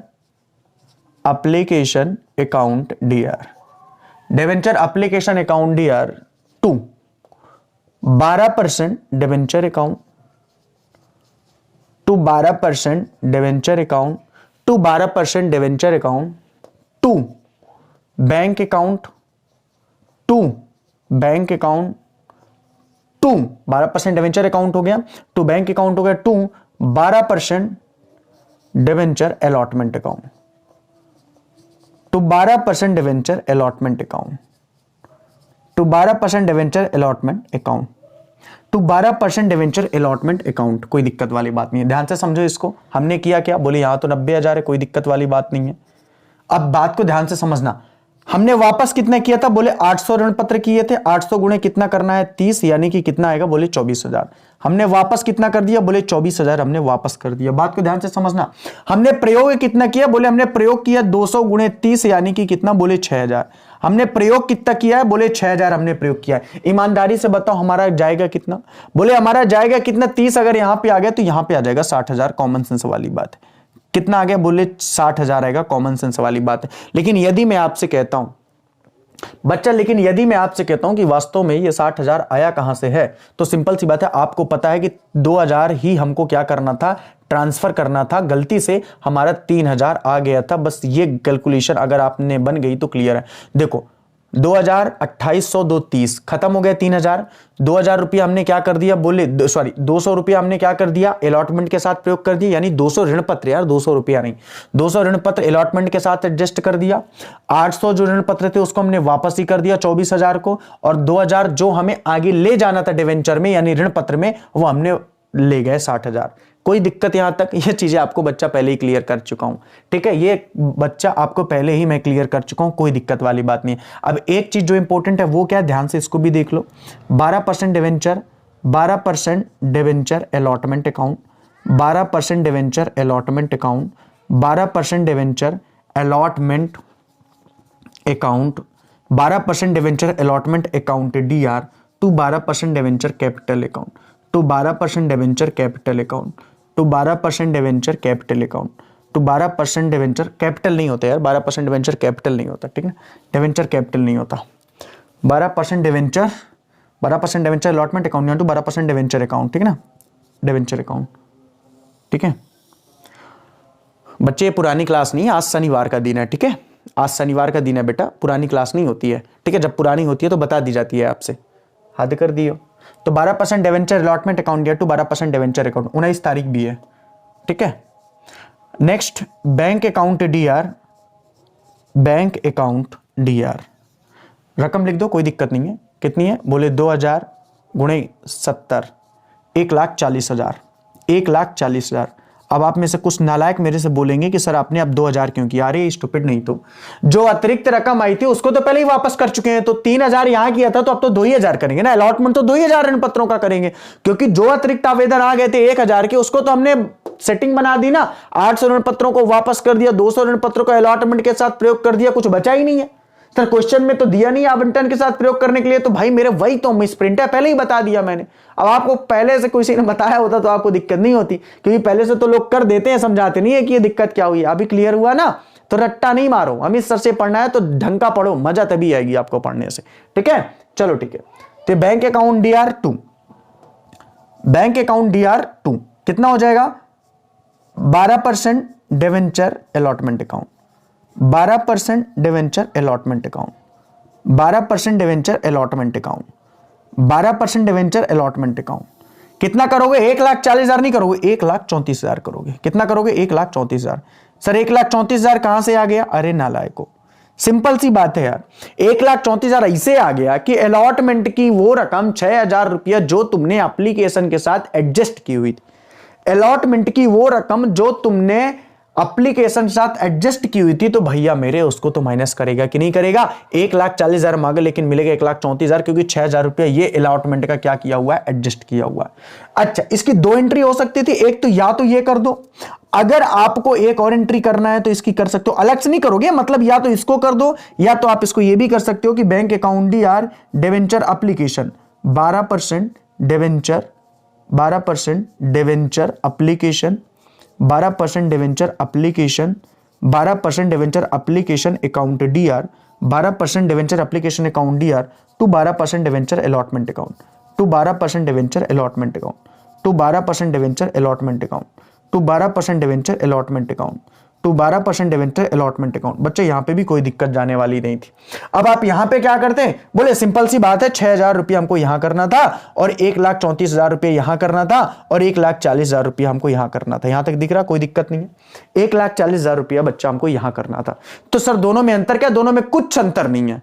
application account DR, debenture application account DR to 12% debenture account, to 12% debenture account, to 12% debenture account, to bank account, to bank account, to 12% debenture account हो गया, टू बैंक अकाउंट हो गया, to 12% debenture allotment account, to 12% debenture allotment account, to 12% debenture allotment account, to 12% debenture allotment account. कोई दिक्कत वाली बात नहीं है। ध्यान से समझो इसको। हमने किया क्या? बोले यहां तो 90,000 है, कोई दिक्कत वाली बात नहीं है। अब बात को ध्यान से समझना। हमने वापस कितना किया था? बोले 800 ऋण पत्र किए थे। 800 गुणे कितना करना है? 30, यानी कि कितना आएगा? बोले 24,000। हमने वापस कितना कर दिया? बोले 24,000 हमने वापस कर दिया। बात को ध्यान से समझना। हमने प्रयोग कितना किया? बोले हमने प्रयोग किया 200 गुणे 30, यानी कि कितना? बोले 6,000। हमने प्रयोग कितना किया है? बोले 6,000 हमने प्रयोग किया है। ईमानदारी से बताओ हमारा जाएगा कितना? बोले हमारा जाएगा कितना? 30 अगर यहां पे आ गया तो यहां पे आ जाएगा 60,000। कॉमन सेंस वाली बात है। कितना आ गया? बोले 60,000 आएगा। कॉमन सेंस वाली बात है। लेकिन यदि मैं आपसे कहता हूं बच्चा, लेकिन यदि मैं आपसे कहता हूं कि वास्तव में ये 60,000 आया कहां से है, तो सिंपल सी बात है, आपको पता है कि 2,000 ही हमको क्या करना था? ट्रांसफर करना था। गलती से हमारा 3,000 आ गया था। बस ये कैलकुलेशन अगर आपने बन गई तो क्लियर है। देखो 2,000 2800 2 30 खत्म हो गया 3,000। 2,000 रुपया हमने क्या कर दिया? बोले सॉरी 200 रुपया हमने क्या कर दिया? अलॉटमेंट के साथ प्रयोग कर दिया, यानी 200 ऋण पत्र, यार 200 रुपया नहीं, 200 ऋण पत्र अलॉटमेंट के साथ एडजस्ट कर दिया। 800 जो ऋण पत्र थे उसको हमने वापस ही कर दिया 24,000 को, और 2,000 जो हमें आगे ले जाना था डिवेंचर में यानी ऋण पत्र में, वो हमने ले गए 60,000। कोई दिक्कत यहां तक? ये चीजें आपको बच्चा पहले ही क्लियर कर चुका हूं। ठीक है, ये बच्चा आपको पहले ही मैं क्लियर कर चुका हूं, कोई दिक्कत वाली बात नहीं है। अब एक चीज जो इंपॉर्टेंट है वो क्या? ध्यान से इसको भी देख लो। 12% debenture, 12% debenture allotment account, 12% debenture allotment account, 12% debenture allotment account, 12% debenture allotment account DR to 12% debenture capital account, to 12% debenture capital account, to 12% debenture capital account, to 12% debenture capital नहीं होता यार, 12% डिवेंचर कैपिटल नहीं होता। ठीक है, debenture capital नहीं होता। 12% debenture allotment account to 12% debenture account. ठीक है ना, डिवेंचर अकाउंट। ठीक है बच्चे, ये पुरानी क्लास नहीं है, आज शनिवार का दिन है। ठीक है, आज शनिवार का दिन है बेटा, पुरानी क्लास नहीं होती है। ठीक है, जब पुरानी होती है तो बता दी जाती है आपसे। हद कर दियो। तो 12% डिवेंचर अलॉटमेंट अकाउंट दिया टू 12% डिवेंचर अकाउंट, 19 तारीख भी है। ठीक है, next bank account DR, bank account D R, रकम लिख दो कोई दिक्कत नहीं है। कितनी है? बोले 2,000 गुणे 70, 1,40,000, 1,40,000। अब आप में से कुछ नालायक मेरे से बोलेंगे कि सर आपने अब 2,000 क्यों किया? अरे स्टूपिड नहीं, तो जो अतिरिक्त रकम आई थी उसको तो पहले ही वापस कर चुके हैं। तो 3,000 यहां किया था तो अब तो 2,000 करेंगे ना। अलॉटमेंट तो 2,000 ऋण पत्रों का करेंगे, क्योंकि जो अतिरिक्त आवेदन आ गए थे 1,000 के, उसको तो हमने सेटिंग बना दी ना। 800 ऋण पत्रों को वापस कर दिया, 200 ऋण पत्रों को अलॉटमेंट के साथ प्रयोग कर दिया, कुछ बचा ही नहीं है। सर क्वेश्चन में तो दिया नहीं आवंटन के साथ प्रयोग करने के लिए, तो भाई मेरे वही तो मिसप्रिंट है, पहले ही बता दिया मैंने। अब आपको पहले से किसी ने बताया होता तो आपको दिक्कत नहीं होती, क्योंकि पहले से तो लोग कर देते हैं, समझाते नहीं है कि ये दिक्कत क्या हुई। अभी क्लियर हुआ ना? तो रट्टा नहीं मारो, अमित सर से पढ़ना है तो ढंग का पढ़ो, मजा तभी आएगी आपको पढ़ने से, ठीक है। चलो ठीक है, तो bank account DR2, bank account DR2 कितना हो जाएगा, 12% debenture allotment account, 12% debenture allotment account, 12% debenture allotment account, 12% debenture allotment account. कितना करोगे, 1,40,000 नहीं करोगे, 1,34,000 करोगे। कितना करोगे, 1,34,000। सर 1,34,000 कहां से आ गया, अरे नालायको, सिंपल सी बात है यार, 1,34,000 ऐसे आ गया कि अलॉटमेंट की वो रकम 6,000 रुपया जो तुमने एप्लीकेशन के साथ एडजस्ट की हुई थी, अलॉटमेंट की वो रकम जो तुमने एप्लीकेशन के साथ एडजस्ट की हुई थी, तो भैया मेरे उसको तो माइनस करेगा कि नहीं करेगा। 1,40,000 मांगे लेकिन मिलेगा 1,34,000, क्योंकि 6,000 रुपया ये अलॉटमेंट का क्या किया हुआ है, एडजस्ट किया हुआ है। अच्छा, इसकी दो एंट्री हो सकती थी, एक तो या तो ये कर दो, अगर आपको एक और एंट्री करना है तो इसकी कर सकते हो, अलग से नहीं करोगे, मतलब या तो इसको कर दो या तो आप इसको ये भी कर सकते हो कि bank account DR debenture application 12% debenture, 12% debenture application, 12% debenture application, 12% debenture application account DR, 12% debenture application account DR to 12% debenture allotment account, to 12% debenture allotment account, to 12% debenture allotment account, to 12% debenture allotment account, to 12% debenture allotment account. बच्चे यहां पे भी कोई दिक्कत जाने वाली नहीं थी। अब आप यहां पे क्या करते हैं, बोले सिंपल सी बात है, 6,000 रुपया हमको यहां करना था और 1,34,000 रुपया यहां करना था और 1,40,000 रुपया हमको यहां करना था। यहां तक दिख रहा, कोई दिक्कत नहीं है। 1,40,000 रुपया बच्चा हमको यहां करना था। तो सर दोनों में अंतर क्या, दोनों में कुछ अंतर नहीं है,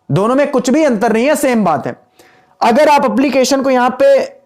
दोनों में कुछ भी अंतर नहीं है, सेम बात है। अगर आप एप्लीकेशन को यहां पे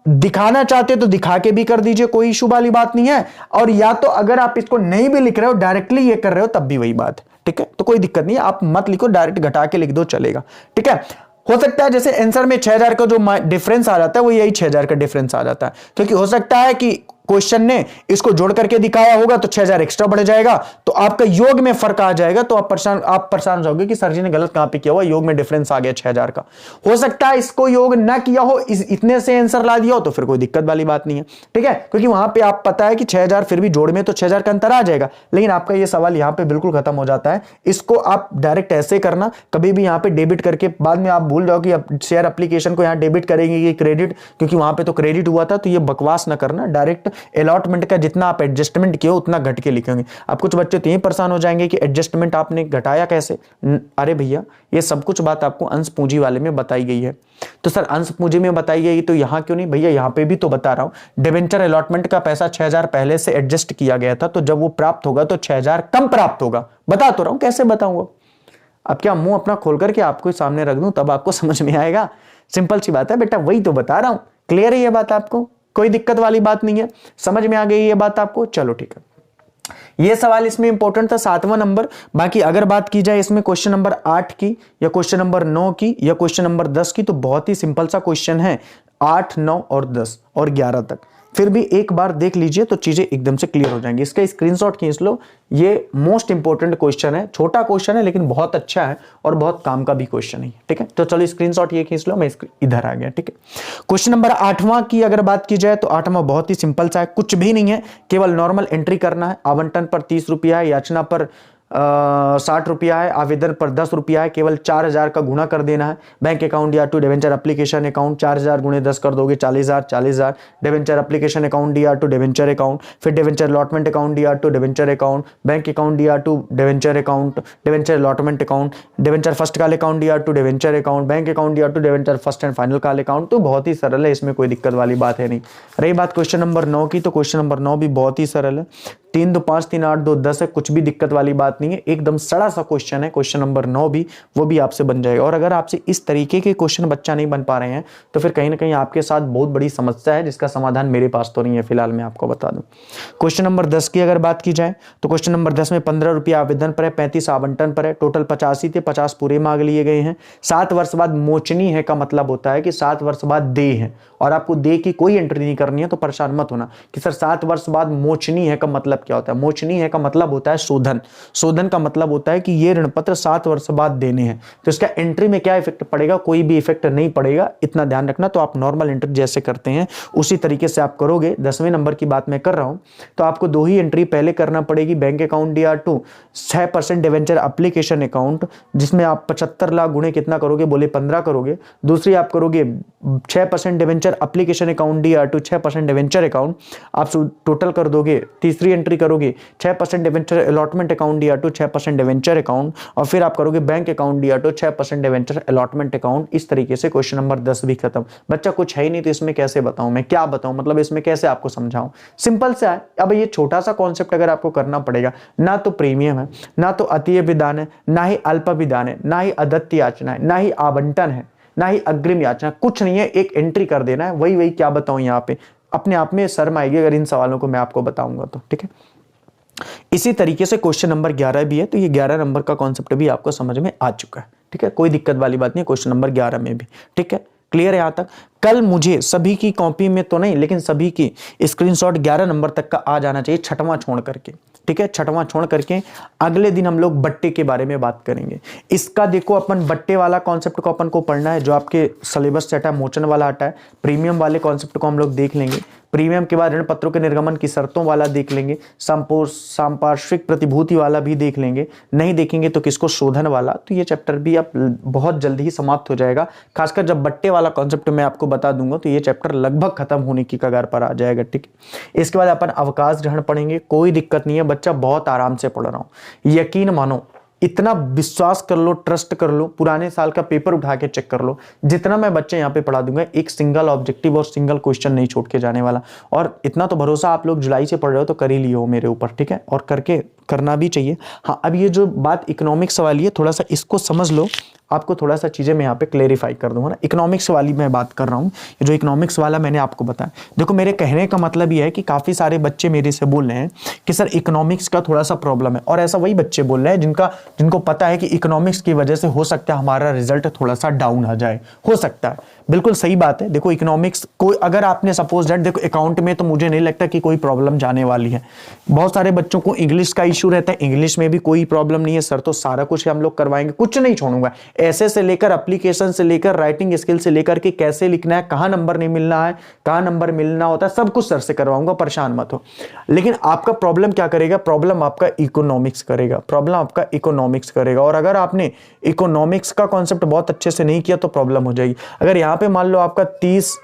दिखाना चाहते तो दिखा के भी कर दीजिए, कोई इशू वाली बात नहीं है, और या तो अगर आप इसको नहीं भी लिख रहे हो, डायरेक्टली ये कर रहे हो, तब भी वही बात है, ठीक है। तो कोई दिक्कत नहीं है, आप मत लिखो, डायरेक्ट घटा के लिख दो, चलेगा, ठीक है। हो सकता है जैसे आंसर में 6,000 का जो डिफरेंस आ जाता है वो यही 6,000 का डिफरेंस आ जाता है, क्योंकि हो सकता है कि क्वेश्चन ने इसको जोड़ करके दिखाया होगा तो 6,000 एक्स्ट्रा बढ़ जाएगा, तो आपका योग में फर्क आ जाएगा, तो आप परेशान हो जाओगे कि सर जी ने गलत कहां पे किया हुआ, योग में डिफरेंस आ गया 6,000 का। हो सकता है इसको योग ना किया हो, इतने से आंसर ला दिया हो, तो फिर कोई दिक्कत वाली बात नहीं है, ठीक है, क्योंकि वहां पे आप पता है कि 6,000 फिर भी जोड़ में तो 6,000 का अंतर आ जाएगा, लेकिन आपका ये सवाल यहां पे बिल्कुल खत्म हो जाता है। इसको आप डायरेक्ट ऐसे करना, कभी भी यहां पे डेबिट करके बाद में आप भूल जाओ कि आप शेयर एप्लीकेशन को यहां डेबिट करेंगे कि क्रेडिट, क्योंकि वहां पे तो क्रेडिट हुआ था, तो ये बकवास ना करना, डायरेक्ट अलॉटमेंट का जितना आप एडजस्टमेंट किए उतना घट के लिखेंगे। अब कुछ बच्चे तो यही परेशान हो जाएंगे कि एडजस्टमेंट आपने घटाया कैसे। अरे भैया ये सब कुछ बात आपको अंश पूंजी वाले में बताई गई है, तो सर अंश पूंजी में बताई गई तो यहां क्यों नहीं, भैया यहां पे भी तो बता रहा हूं, डिवेंचर अलॉटमेंट का पैसा 6,000 पहले से एडजस्ट किया गया था, तो जब वो प्राप्त होगा तो 6,000 कम प्राप्त होगा। बता तो रहा हूं, कैसे बताऊंगा, अब क्या मुंह अपना खोल करके आपको सामने रख दूं तब आपको समझ में आएगा। सिंपल सी बात है बेटा, वही तो बता रहा हूं, क्लियर है ये बात आपको, कोई दिक्कत वाली बात नहीं है, समझ में आ गई ये बात आपको। चलो ठीक है, ये सवाल इसमें इंपॉर्टेंट था 7वां नंबर। बाकी अगर बात की जाए इसमें क्वेश्चन नंबर 8 की या क्वेश्चन नंबर 9 की या क्वेश्चन नंबर 10 की, तो बहुत ही सिंपल सा क्वेश्चन है, 8, 9 और 10 और 11 तक। फिर भी एक बार देख लीजिए तो चीजें एकदम से क्लियर हो जाएंगी। इसका स्क्रीनशॉट खींच लो, ये मोस्ट इंपॉर्टेंट क्वेश्चन है, छोटा क्वेश्चन है लेकिन बहुत अच्छा है और बहुत काम का भी क्वेश्चन है, ठीक है। तो चलो स्क्रीनशॉट ये खींच लो, मैं इधर आ गया, ठीक है। क्वेश्चन नंबर 8वां की अगर बात की जाए तो 8वां बहुत ही सिंपल सा है, कुछ भी नहीं है, केवल नॉर्मल एंट्री करना है। आवंटन पर 30 रुपया है, याचना पर 60 रुपया है, आवेदन पर 10 रुपया है, केवल 4,000 का गुणा कर देना है। Bank account DR2 debenture application account 4,000 गुणे 10 कर दोगे 40,000, 40,000 debenture application account DR2 debenture account, फिर debenture allotment account DR2 debenture account, bank account DR2 debenture account, debenture allotment account, debenture first call account DR2 debenture account, bank account DR2 debenture first and final call account. तो बहुत ही सरल है, इसमें कोई दिक्कत वाली बात है नहीं। रही बात क्वेश्चन नंबर 9 की, तो क्वेश्चन नंबर 9 भी बहुत ही सरल है, 3 2 5 3 8 2 10 है, कुछ भी दिक्कत वाली बात नहीं है, एकदम सड़ा सा क्वेश्चन है। क्वेश्चन नंबर 9 भी, वो भी आपसे बन जाएगा। और अगर आपसे इस तरीके के क्वेश्चन बच्चा नहीं बन पा रहे हैं तो फिर कहीं ना कहीं आपके साथ बहुत बड़ी समस्या है, जिसका समाधान मेरे पास तो नहीं है, फिलहाल मैं आपको बता दूं। क्वेश्चन नंबर 10 की अगर बात की जाए तो क्वेश्चन नंबर 10 में 15 रुपया आवेदन पर है, 35 आवंटन पर है, टोटल 85 थे, 50 पूरे मांग लिए गए हैं। 7 वर्ष बाद मोचनी है का मतलब होता है कि 7 वर्ष बाद दे है, और आपको दे की कोई एंट्री नहीं करनी है, तो परेशान मत होना कि सर 7 वर्ष बाद मोचनी है का मतलब मतलब क्या होता है? मोचनीय है का मतलब होता है शोधन। शोधन का मतलब होता है कि ये ऋण पत्र 7 वर्ष बाद देने हैं। तो इसका एंट्री में क्या इफेक्ट पड़ेगा? कोई भी इफेक्ट नहीं पड़ेगा, इतना ध्यान रखना। तो आप नॉर्मल एंट्री जैसे करते हैं उसी तरीके से आप करोगे। 10वें नंबर की बात मैं कर रहा हूं, तो आपको 2 ही एंट्री पहले करना पड़ेगी। Bank account DR2 6% debenture application account, जिसमें आप 75 लाख गुणे कितना करोगे? बोले 15 करोगे। दूसरी आप करोगे 6% debenture application account DR2 6% debenture account, आप टोटल कर दोगे। तीसरी एंट्री करोगे 6% debenture allotment account DR2 6% debenture account, और फिर आप करोगे bank account DR2 6% debenture allotment account. इस तरीके से क्वेश्चन नंबर 10 भी खत्म। बच्चा कुछ है ही नहीं तो इसमें कैसे बताऊं मैं, क्या बताऊं, मतलब इसमें कैसे आपको समझाऊं? सिंपल सा है। अब ये छोटा सा कॉन्सेप्ट अगर आपको करना पड़ेगा, ना तो प्रीमियम है, ना तो अतीय विधान है, ना ही अल्प विधान है, ना ही अदत्त याचना है, ना ही आवंटन है, ना ही अग्रिम याचना, कुछ नहीं है। एक एंट्री कर देना है। वही क्या बताऊं यहाँ पे, अपने आप में शर्म आएगी अगर इन सवालों को मैं आपको बताऊंगा तो। ठीक है, इसी तरीके से क्वेश्चन नंबर 11 भी है। तो ये 11 नंबर का कॉन्सेप्ट भी आपको समझ में आ चुका है। ठीक है, कोई दिक्कत वाली बात नहीं क्वेश्चन नंबर 11 में भी। ठीक है, क्लियर है यहां तक? कल मुझे सभी की कॉपी में तो नहीं, लेकिन सभी की स्क्रीनशॉट 11 नंबर तक का आ जाना चाहिए, छठवां छोड़ करके। ठीक है, छठवां छोड़ करके अगले दिन हम लोग बट्टे के बारे में बात करेंगे। इसका देखो, अपन बट्टे वाला कॉन्सेप्ट को अपन को पढ़ना है, जो आपके सिलेबस से हटा है, मोचन वाला हटा है। प्रीमियम वाले कॉन्सेप्ट को हम लोग देख लेंगे। प्रीमियम के बाद ऋण पत्रों के निर्गमन की शर्तों वाला देख लेंगे। संपार्श्विक प्रतिभूति वाला भी देख लेंगे। नहीं देखेंगे तो किसको? शोधन वाला। तो ये चैप्टर भी अब बहुत जल्दी ही समाप्त हो जाएगा। खासकर जब बट्टे वाला कॉन्सेप्ट मैं आपको बता दूंगा तो ये चैप्टर लगभग खत्म होने की कगार पर आ जाएगा। ठीक है, इसके बाद अपन अवकाश ग्रहण पढ़ेंगे। कोई दिक्कत नहीं है बच्चा, बहुत आराम से पढ़ रहा हूं, यकीन मानो। इतना विश्वास कर लो, ट्रस्ट कर लो, पुराने साल का पेपर उठा के चेक कर लो। जितना मैं बच्चे यहाँ पे पढ़ा दूंगा, एक सिंगल ऑब्जेक्टिव और सिंगल क्वेश्चन नहीं छोड़ के जाने वाला। और इतना तो भरोसा आप लोग जुलाई से पढ़ रहे हो तो कर ही लियो मेरे ऊपर। ठीक है, और करके करना भी चाहिए। हाँ, अब ये जो बात इकोनॉमिक्स वाली है, थोड़ा सा इसको समझ लो। आपको थोड़ा सा चीजें मैं यहाँ पे क्लेरिफाई कर दूंगा ना। इकोनॉमिक्स वाली मैं बात कर रहा हूँ, ये जो इकोनॉमिक्स वाला मैंने आपको बताया। देखो, मेरे कहने का मतलब ये है कि काफी सारे बच्चे मेरे से बोल रहे हैं कि सर इकोनॉमिक्स का थोड़ा सा प्रॉब्लम है, और ऐसा वही बच्चे बोल रहे हैं जिनको पता है कि इकोनॉमिक्स की वजह से हो सकता है हमारा रिजल्ट थोड़ा सा डाउन आ जाए। हो सकता है, बिल्कुल सही बात है। देखो, इकोनॉमिक्स कोई अगर आपने सपोज दैट, देखो अकाउंट में तो मुझे नहीं लगता कि कोई प्रॉब्लम जाने वाली है। बहुत सारे बच्चों को इंग्लिश का इशू रहता है, इंग्लिश में भी कोई प्रॉब्लम नहीं है सर, तो सारा कुछ हम लोग करवाएंगे, कुछ नहीं छोड़ूंगा। ऐसे से लेकर एप्लीकेशन से लेकर राइटिंग स्किल से लेकर के कैसे लिखना है, कहां नंबर नहीं मिलना है, कहां नंबर मिलना होता है, सब कुछ सर से करवाऊंगा, परेशान मत हो। लेकिन आपका प्रॉब्लम क्या करेगा? प्रॉब्लम आपका इकोनॉमिक्स करेगा, प्रॉब्लम आपका इकोनॉमिक्स करेगा। और अगर आपने इकोनॉमिक्स का कॉन्सेप्ट बहुत अच्छे से नहीं किया तो प्रॉब्लम हो जाएगी। अगर यहां पे मान लो आपका 30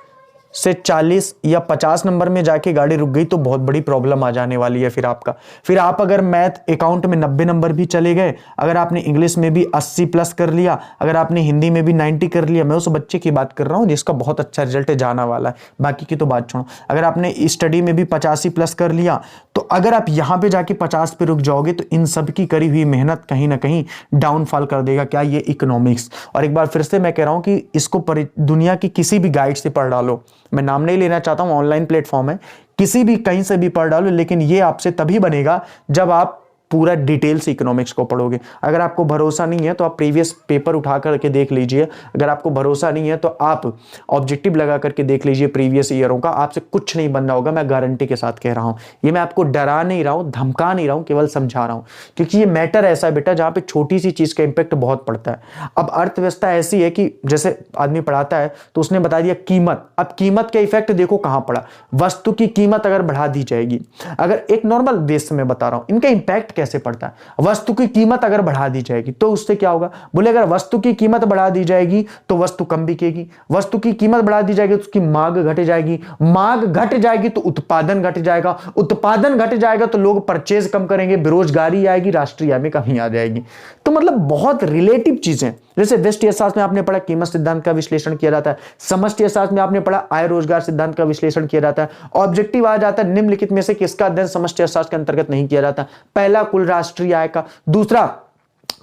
से 40 या 50 नंबर में जाके गाड़ी रुक गई तो बहुत बड़ी प्रॉब्लम आ जाने वाली है। फिर आप अगर मैथ अकाउंट में 90 नंबर भी चले गए, अगर आपने इंग्लिश में भी 80 प्लस कर लिया, अगर आपने हिंदी में भी 90 कर लिया, मैं उस बच्चे की बात कर रहा हूं जिसका बहुत अच्छा रिजल्ट जाना वाला है, बाकी की तो बात छोड़ो। अगर आपने स्टडी में भी 85 प्लस कर लिया, तो अगर आप यहां पे जाके 50 पे रुक जाओगे तो इन सब की करी हुई मेहनत कहीं ना कहीं डाउनफॉल कर देगा। क्या? ये इकोनॉमिक्स। और एक बार फिर से मैं कह रहा हूं कि इसको दुनिया की किसी भी गाइड से पढ़ डालो, मैं नाम नहीं लेना चाहता हूं, ऑनलाइन प्लेटफॉर्म है, किसी भी कहीं से भी पढ़ डालो, लेकिन ये आपसे तभी बनेगा जब आप पूरा डिटेल से इकोनॉमिक्स को पढ़ोगे। अगर आपको भरोसा नहीं है तो आप प्रीवियस पेपर उठा करके देख लीजिए। अगर आपको भरोसा नहीं है तो आप ऑब्जेक्टिव लगा करके देख लीजिए प्रीवियस ईयरों का, आपसे कुछ नहीं बनना होगा, मैं गारंटी के साथ कह रहा हूं। ये मैं आपको डरा नहीं रहा हूं, धमका नहीं रहा हूं, केवल समझा रहा हूं, क्योंकि ये मैटर ऐसा है बेटा जहां पे छोटी सी चीज का इंपैक्ट बहुत पड़ता है। अब अर्थव्यवस्था ऐसी है कि जैसे आदमी पढ़ाता है तो उसने बता दिया कीमत, अब कीमत का इफेक्ट देखो कहां पड़ा। वस्तु की कीमत अगर बढ़ा दी जाएगी, अगर एक नॉर्मल बेस में बता रहा हूं, इनका इंपैक्ट कैसे पड़ता है। वस्तु की कीमत अगर बढ़ा दी जाएगी तो उससे क्या होगा? बोले अगर वस्तु की कीमत बढ़ा दी जाएगी तो वस्तु कम बिकेगी, वस्तु की कीमत बढ़ा दी जाएगी तो उसकी मांग घट जाएगी, मांग घट जाएगी तो उत्पादन घट जाएगा, उत्पादन घट जाएगा तो लोग परचेज कम करेंगे, बेरोजगारी आएगी, राष्ट्रीय आय में कमी आ जाएगी। तो मतलब बहुत रिलेटिव चीजें। जैसे व्यष्टि अर्थशास्त्र में आपने पढ़ा कीमत सिद्धांत का विश्लेषण किया जाता है, समष्टि अर्थशास्त्र में आपने पढ़ा आय रोजगार सिद्धांत का विश्लेषण किया जाता है। ऑब्जेक्टिव आ जाता है निम्नलिखित में से किसका अध्ययन समष्टि अर्थशास्त्र के अंतर्गत नहीं किया जाता? पहला कुल राष्ट्रीय आय का, दूसरा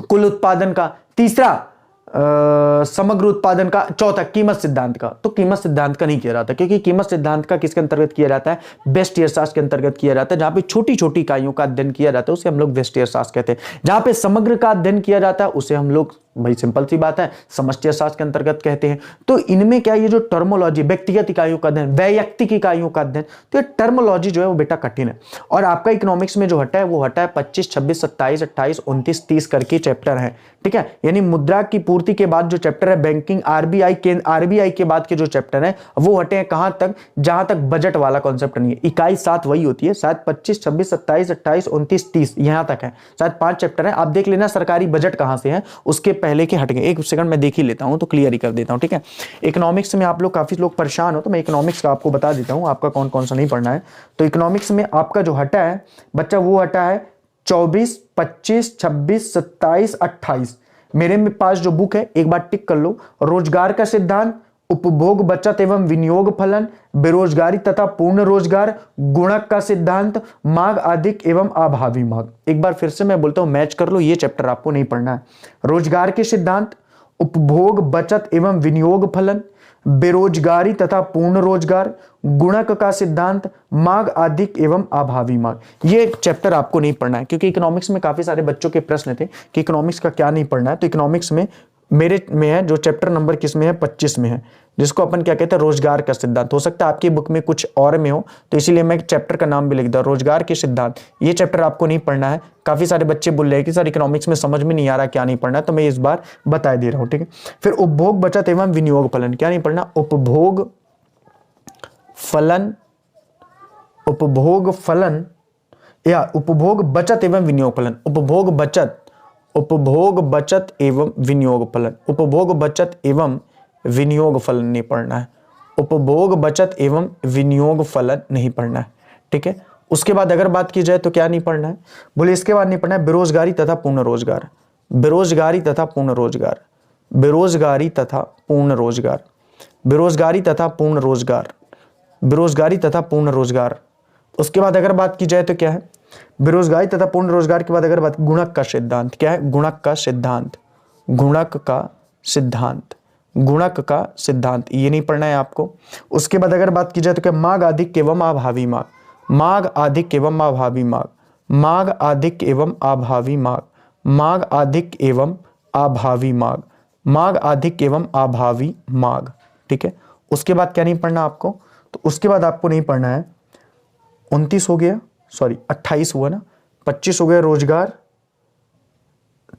कुल उत्पादन का, तीसरा समग्र उत्पादन का, चौथा कीमत सिद्धांत का। तो कीमत सिद्धांत का नहीं किया जाता, क्योंकि कीमत सिद्धांत का किसके अंतर्गत किया जाता है? व्यष्टि अर्थशास्त्र के अंतर्गत किया जाता है, जहां पे छोटी छोटी इकाइयों का अध्ययन किया जाता है उसे हम लोग व्यष्टि अर्थशास्त्र कहते हैं। जहां पे समग्र का अध्ययन किया जाता है उसे हम लोग भाई सिंपल सी बात है, समष्टि अर्थशास्त्र के अंतर्गत कहते हैं। तो इनमें क्या ये जो टर्मोलॉजी, व्यक्तिगत इकाइयों का अध्ययन, वैयक्तिक इकाइयों का अध्ययन, तो ये टर्मोलॉजी जो है वो बेटा कठिन है। और आपका इकोनॉमिक्स में जो हटा है वो हटा है 25, 26, 27, 28, 29, 30 करके चैप्टर है, ठीक है। यानी मुद्रा की पूर्ति के बाद जो चैप्टर है बैंकिंग, आरबीआई के बाद के जो चैप्टर है वो हटे हैं कहां तक, जहां तक बजट वाला कॉन्सेप्ट नहीं है। इकाई 7 वही होती है, शायद 25, 26, 27, 28, 29, 30 यहां तक है, शायद 5 चैप्टर है। आप देख लेना सरकारी बजट कहां से है, उसके पहले के हट गए। एक सेकंड मैं देख ही लेता हूं तो क्लियर ही कर देता हूं, ठीक है। इकोनॉमिक्स में आप लोग काफी लोग परेशान हो तो मैं इकोनॉमिक्स का आपको बता देता हूं, आपका कौन कौन सा नहीं पढ़ना है। तो इकोनॉमिक्स में आपका जो हटा है बच्चा वो हटा है 24, 25, 26, 27, 28। मेरे पास जो बुक है एक बार टिक कर लो। रोजगार का सिद्धांत, उपभोग बचत एवं विनियोग फलन, बेरोजगारी तथा पूर्ण रोजगार, गुणक का सिद्धांत, मांग अधिक एवं अभावी मांग। एक बार फिर से मैं बोलता हूं, मैच कर लो, ये चैप्टर आपको नहीं पढ़ना है। रोजगार के सिद्धांत, उपभोग बचत एवं विनियोग फलन, बेरोजगारी तथा पूर्ण रोजगार, गुणक का सिद्धांत, मांग अधिक एवं अभावी मांग। ये चैप्टर आपको नहीं पढ़ना है, क्योंकि इकोनॉमिक्स में काफी सारे बच्चों के प्रश्न थे कि इकोनॉमिक्स का क्या नहीं पढ़ना है। तो इकोनॉमिक्स में मेरे में है जो चैप्टर नंबर किस में है, 25 में है, जिसको अपन क्या कहते हैं, रोजगार का सिद्धांत। हो सकता है आपकी बुक में कुछ और में हो, तो इसीलिए मैं चैप्टर का नाम भी लिख दूं, रोजगार के सिद्धांत। ये चैप्टर आपको नहीं पढ़ना है। काफी सारे बच्चे बोल रहे हैं कि सर इकोनॉमिक्स में समझ में नहीं आ रहा क्या नहीं पढ़ना है, तो मैं इस बार बता दे रहा हूं, ठीक है। फिर उपभोग बचत एवं विनियोग फलन, क्या नहीं पढ़ना, उपभोग फलन, उपभोग फलन या उपभोग बचत एवं विनियोग फलन, उपभोग बचत एवं विनियोग फलन, उपभोग बचत एवं विनियोग फलन नहीं पढ़ना है, उपभोग बचत एवं विनियोग फलन नहीं पढ़ना है, ठीक है। उसके बाद अगर बात की जाए तो क्या नहीं पढ़ना है, बोले इसके बाद नहीं पढ़ना है बेरोजगारी तथा पूर्ण रोजगार, बेरोजगारी तथा पूर्ण रोजगार, बेरोजगारी तथा पूर्ण रोजगार, बेरोजगारी तथा पूर्ण रोजगार, बेरोजगारी तथा पूर्ण रोजगार। उसके बाद अगर बात की जाए तो क्या है, बेरोजगारी तथा पूर्ण रोजगार के बाद अगर बात, गुणक का सिद्धांत, क्या है, गुणक का सिद्धांत, गुणक का सिद्धांत, गुणक का सिद्धांत, ये नहीं पढ़ना है आपको। उसके बाद अगर बात की जाए तो क्या, मांग अधिक एवं अभावी मांग, मांग अधिक एवं अभावी मांग, मांग अधिक एवं अभावी मांग, मांग अधिक एवं अभावी मांग, मांग अधिक एवं अभावी मांग, ठीक है। उसके बाद क्या नहीं पढ़ना आपको, तो उसके बाद आपको नहीं पढ़ना है 29 हो गया, सॉरी 28 हुआ ना, 25 हो गया रोजगार,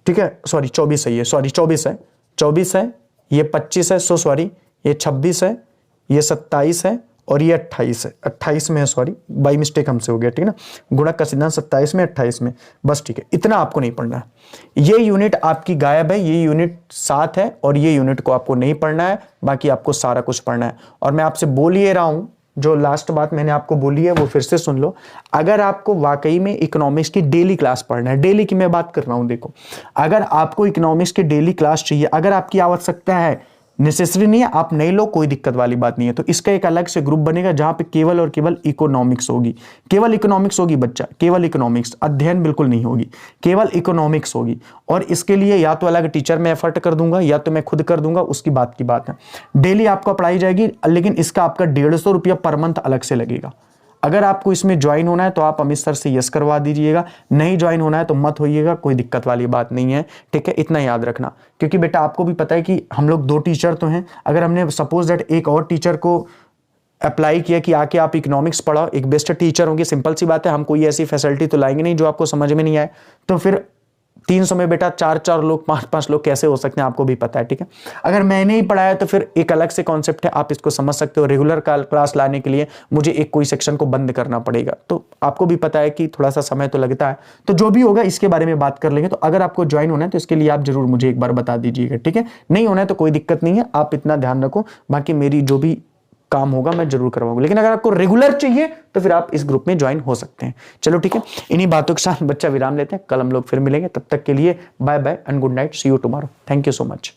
ठीक है, सॉरी 24 है ये, सॉरी 24 है, 24 है, ये 25 है, सो सॉरी ये 26 है, ये 27 है और ये 28 है, 28 में है, सॉरी बाई मिस्टेक हमसे हो गया, ठीक है ना। गुणक का सिद्धांत 27 में, 28 में, बस ठीक है, इतना आपको नहीं पढ़ना है। ये यूनिट आपकी गायब है, ये यूनिट 7 है और ये यूनिट को आपको नहीं पढ़ना है, बाकी आपको सारा कुछ पढ़ना है। और मैं आपसे बोल ही रहा हूं, जो लास्ट बात मैंने आपको बोली है वो फिर से सुन लो। अगर आपको वाकई में इकोनॉमिक्स की डेली क्लास पढ़ना है, डेली की मैं बात कर रहा हूं, देखो अगर आपको इकोनॉमिक्स की डेली क्लास चाहिए, अगर आपकी आवश्यकता है, नेसेसरी नहीं है, आप नहीं लो, कोई दिक्कत वाली बात नहीं है, तो इसका एक अलग से ग्रुप बनेगा जहां पे केवल और केवल इकोनॉमिक्स होगी, केवल इकोनॉमिक्स होगी बच्चा, केवल इकोनॉमिक्स, अध्ययन बिल्कुल नहीं होगी, केवल इकोनॉमिक्स होगी। और इसके लिए या तो अलग टीचर में एफर्ट कर दूंगा या तो मैं खुद कर दूंगा, उसकी बात की बात है। डेली आपको पढ़ाई जाएगी, लेकिन इसका आपका 150 रुपया पर मंथ अलग से लगेगा। अगर आपको इसमें ज्वाइन होना है तो आप अमित सर से यस करवा दीजिएगा, नहीं ज्वाइन होना है तो मत होइएगा, कोई दिक्कत वाली बात नहीं है, ठीक है। इतना याद रखना, क्योंकि बेटा आपको भी पता है कि हम लोग 2 टीचर तो हैं, अगर हमने सपोज दैट एक और टीचर को अप्लाई किया कि आके आप इकोनॉमिक्स पढ़ाओ, एक बेस्ट टीचर होंगे, सिंपल सी बात है, हम कोई ऐसी फैसिलिटी तो लाएंगे नहीं जो आपको समझ में नहीं आए, तो फिर 300 में बेटा 4-4 लोग, 5-5 लोग कैसे हो सकते हैं, आपको भी पता है, ठीक है। अगर मैंने ही पढ़ाया तो फिर एक अलग से कॉन्सेप्ट है, आप इसको समझ सकते हो। रेगुलर क्लास लाने के लिए मुझे एक कोई सेक्शन को बंद करना पड़ेगा, तो आपको भी पता है कि थोड़ा सा समय तो लगता है। तो जो भी होगा इसके बारे में बात कर लेंगे। तो अगर आपको ज्वाइन होना है तो इसके लिए आप जरूर मुझे एक बार बता दीजिएगा, ठीक है। नहीं होना है तो कोई दिक्कत नहीं है, आप इतना ध्यान रखो, बाकी मेरी जो भी काम होगा मैं जरूर करवाऊंगा। लेकिन अगर आपको रेगुलर चाहिए तो फिर आप इस ग्रुप में ज्वाइन हो सकते हैं। चलो ठीक है, इन्हीं बातों के साथ बच्चा विराम लेते हैं, कल हम लोग फिर मिलेंगे, तब तक के लिए bye bye and good night, see you tomorrow, thank you so much.